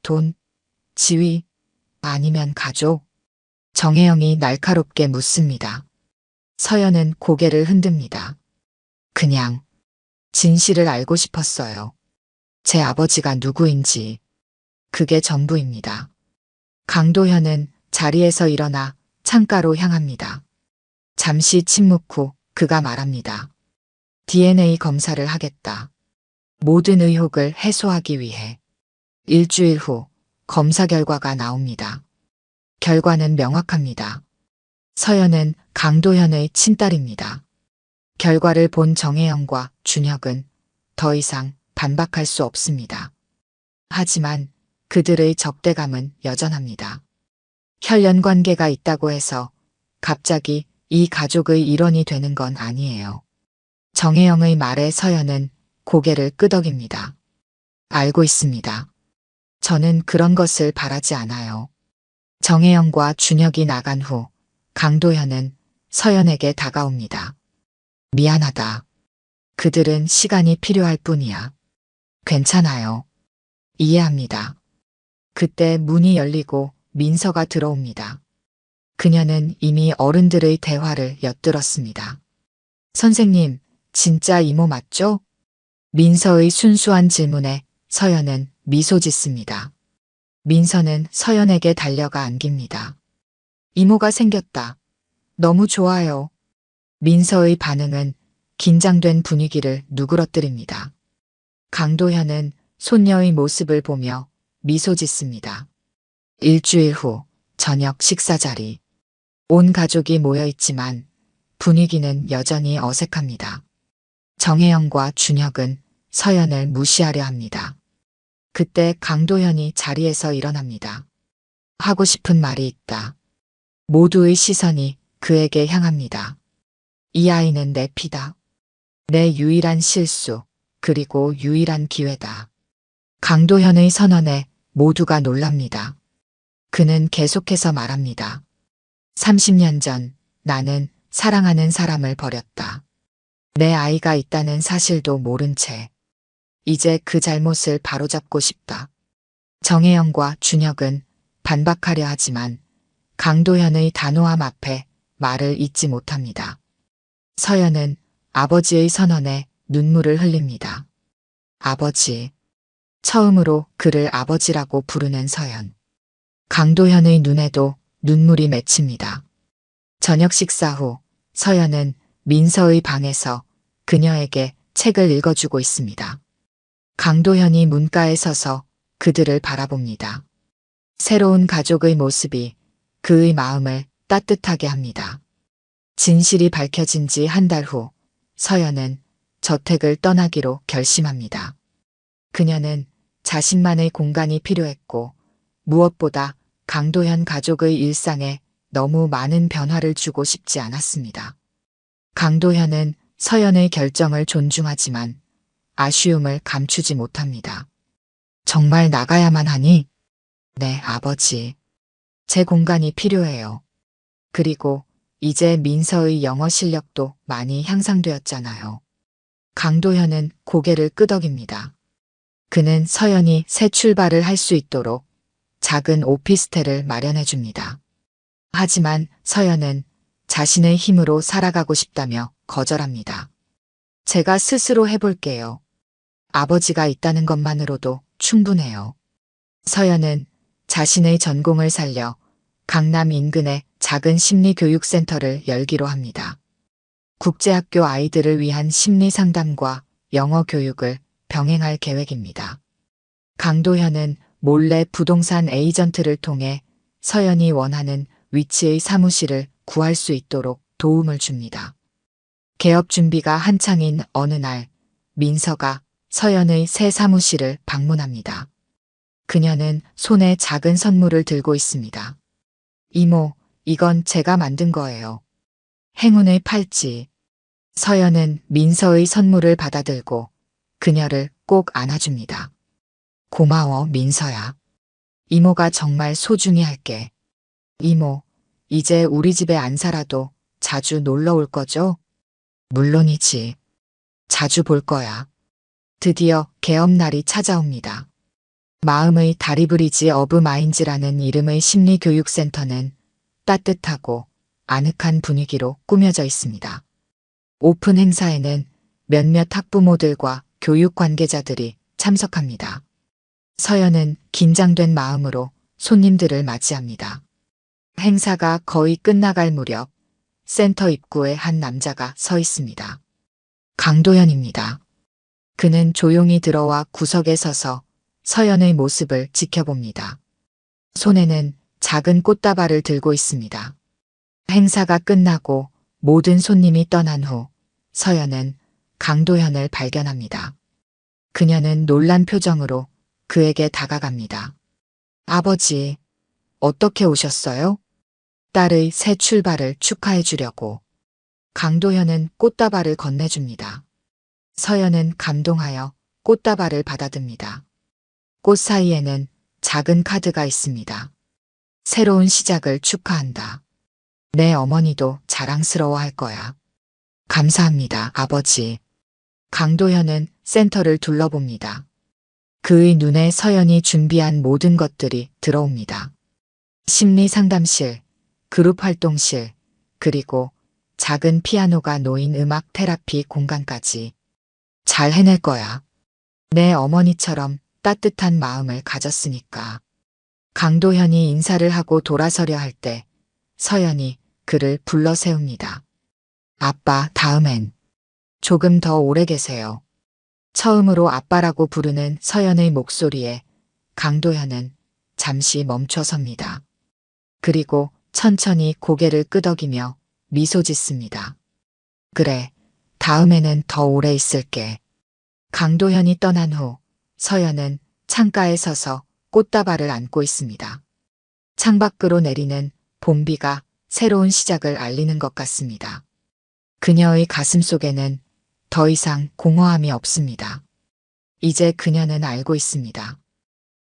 돈, 지위, 아니면 가족? 정혜영이 날카롭게 묻습니다. 서연은 고개를 흔듭니다. 그냥 진실을 알고 싶었어요. 제 아버지가 누구인지. 그게 전부입니다. 강도현은 자리에서 일어나 창가로 향합니다. 잠시 침묵 후 그가 말합니다. DNA 검사를 하겠다. 모든 의혹을 해소하기 위해. 일주일 후 검사 결과가 나옵니다. 결과는 명확합니다. 서연은 강도현의 친딸입니다. 결과를 본 정혜영과 준혁은 더 이상 반박할 수 없습니다. 하지만 그들의 적대감은 여전합니다. 혈연 관계가 있다고 해서 갑자기 이 가족의 일원이 되는 건 아니에요. 정혜영의 말에 서연은 고개를 끄덕입니다. 알고 있습니다. 저는 그런 것을 바라지 않아요. 정혜영과 준혁이 나간 후 강도현은 서연에게 다가옵니다. 미안하다. 그들은 시간이 필요할 뿐이야. 괜찮아요. 이해합니다. 그때 문이 열리고 민서가 들어옵니다. 그녀는 이미 어른들의 대화를 엿들었습니다. 선생님, 진짜 이모 맞죠? 민서의 순수한 질문에 서연은 미소 짓습니다. 민서는 서연에게 달려가 안깁니다. 이모가 생겼다. 너무 좋아요. 민서의 반응은 긴장된 분위기를 누그러뜨립니다. 강도현은 손녀의 모습을 보며 미소 짓습니다. 일주일 후 저녁 식사 자리. 온 가족이 모여 있지만 분위기는 여전히 어색합니다. 정혜영과 준혁은 서연을 무시하려 합니다. 그때 강도현이 자리에서 일어납니다. 하고 싶은 말이 있다. 모두의 시선이 그에게 향합니다. 이 아이는 내 피다. 내 유일한 실수, 그리고 유일한 기회다. 강도현의 선언에 모두가 놀랍니다. 그는 계속해서 말합니다. 30년 전 나는 사랑하는 사람을 버렸다. 내 아이가 있다는 사실도 모른 채 이제 그 잘못을 바로잡고 싶다. 정혜영과 준혁은 반박하려 하지만 강도현의 단호함 앞에 말을 잇지 못합니다. 서연은 아버지의 선언에 눈물을 흘립니다. 아버지. 처음으로 그를 아버지라고 부르는 서연. 강도현의 눈에도 눈물이 맺힙니다. 저녁 식사 후 서연은 민서의 방에서 그녀에게 책을 읽어주고 있습니다. 강도현이 문가에 서서 그들을 바라봅니다. 새로운 가족의 모습이 그의 마음을 따뜻하게 합니다. 진실이 밝혀진 지 한 달 후 서연은 저택을 떠나기로 결심합니다. 그녀는 자신만의 공간이 필요했고 무엇보다 강도현 가족의 일상에 너무 많은 변화를 주고 싶지 않았습니다. 강도현은 서연의 결정을 존중하지만 아쉬움을 감추지 못합니다. 정말 나가야만 하니? 네, 아버지. 제 공간이 필요해요. 그리고 이제 민서의 영어 실력도 많이 향상되었잖아요. 강도현은 고개를 끄덕입니다. 그는 서연이 새 출발을 할 수 있도록 작은 오피스텔을 마련해 줍니다. 하지만 서연은 자신의 힘으로 살아가고 싶다며 거절합니다. 제가 스스로 해볼게요. 아버지가 있다는 것만으로도 충분해요. 서연은 자신의 전공을 살려 강남 인근의 작은 심리교육센터를 열기로 합니다. 국제학교 아이들을 위한 심리 상담과 영어 교육을 병행할 계획입니다. 강도현은 몰래 부동산 에이전트를 통해 서연이 원하는 위치의 사무실을 구할 수 있도록 도움을 줍니다. 개업 준비가 한창인 어느 날 민서가 서연의 새 사무실을 방문합니다. 그녀는 손에 작은 선물을 들고 있습니다. 이모, 이건 제가 만든 거예요. 행운의 팔찌. 서연은 민서의 선물을 받아들고 그녀를 꼭 안아줍니다. 고마워, 민서야. 이모가 정말 소중히 할게. 이모, 이제 우리 집에 안 살아도 자주 놀러 올 거죠? 물론이지. 자주 볼 거야. 드디어 개업날이 찾아옵니다. 마음의 다리브리지 어브 마인즈라는 이름의 심리교육센터는 따뜻하고 아늑한 분위기로 꾸며져 있습니다. 오픈 행사에는 몇몇 학부모들과 교육 관계자들이 참석합니다. 서연은 긴장된 마음으로 손님들을 맞이합니다. 행사가 거의 끝나갈 무렵 센터 입구에 한 남자가 서 있습니다. 강도현입니다. 그는 조용히 들어와 구석에 서서 서연의 모습을 지켜봅니다. 손에는 작은 꽃다발을 들고 있습니다. 행사가 끝나고 모든 손님이 떠난 후 서연은 강도현을 발견합니다. 그녀는 놀란 표정으로 그에게 다가갑니다. 아버지, 어떻게 오셨어요? 딸의 새 출발을 축하해 주려고. 강도현은 꽃다발을 건네줍니다. 서연은 감동하여 꽃다발을 받아듭니다. 꽃 사이에는 작은 카드가 있습니다. 새로운 시작을 축하한다. 내 어머니도 자랑스러워할 거야. 감사합니다, 아버지. 강도현은 센터를 둘러봅니다. 그의 눈에 서연이 준비한 모든 것들이 들어옵니다. 심리 상담실, 그룹 활동실, 그리고 작은 피아노가 놓인 음악 테라피 공간까지. 잘 해낼 거야. 내 어머니처럼 따뜻한 마음을 가졌으니까. 강도현이 인사를 하고 돌아서려 할 때 서연이 그를 불러 세웁니다. 아빠, 다음엔 조금 더 오래 계세요. 처음으로 아빠라고 부르는 서연의 목소리에 강도현은 잠시 멈춰섭니다. 그리고 천천히 고개를 끄덕이며 미소 짓습니다. 그래, 다음에는 더 오래 있을게. 강도현이 떠난 후 서연은 창가에 서서 꽃다발을 안고 있습니다. 창밖으로 내리는 봄비가 새로운 시작을 알리는 것 같습니다. 그녀의 가슴 속에는 더 이상 공허함이 없습니다. 이제 그녀는 알고 있습니다.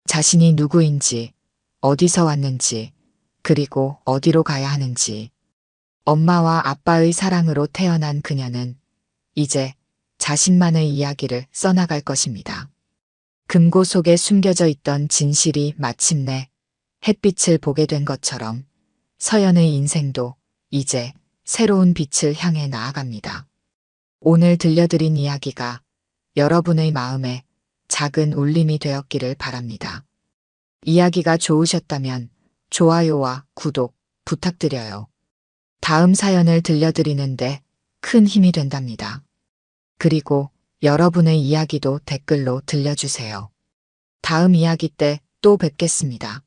자신이 누구인지, 어디서 왔는지, 그리고 어디로 가야 하는지. 엄마와 아빠의 사랑으로 태어난 그녀는 이제 자신만의 이야기를 써나갈 것입니다. 금고 속에 숨겨져 있던 진실이 마침내 햇빛을 보게 된 것처럼 서연의 인생도 이제 새로운 빛을 향해 나아갑니다. 오늘 들려드린 이야기가 여러분의 마음에 작은 울림이 되었기를 바랍니다. 이야기가 좋으셨다면 좋아요와 구독 부탁드려요. 다음 사연을 들려드리는데 큰 힘이 된답니다. 그리고 여러분의 이야기도 댓글로 들려주세요. 다음 이야기 때 또 뵙겠습니다.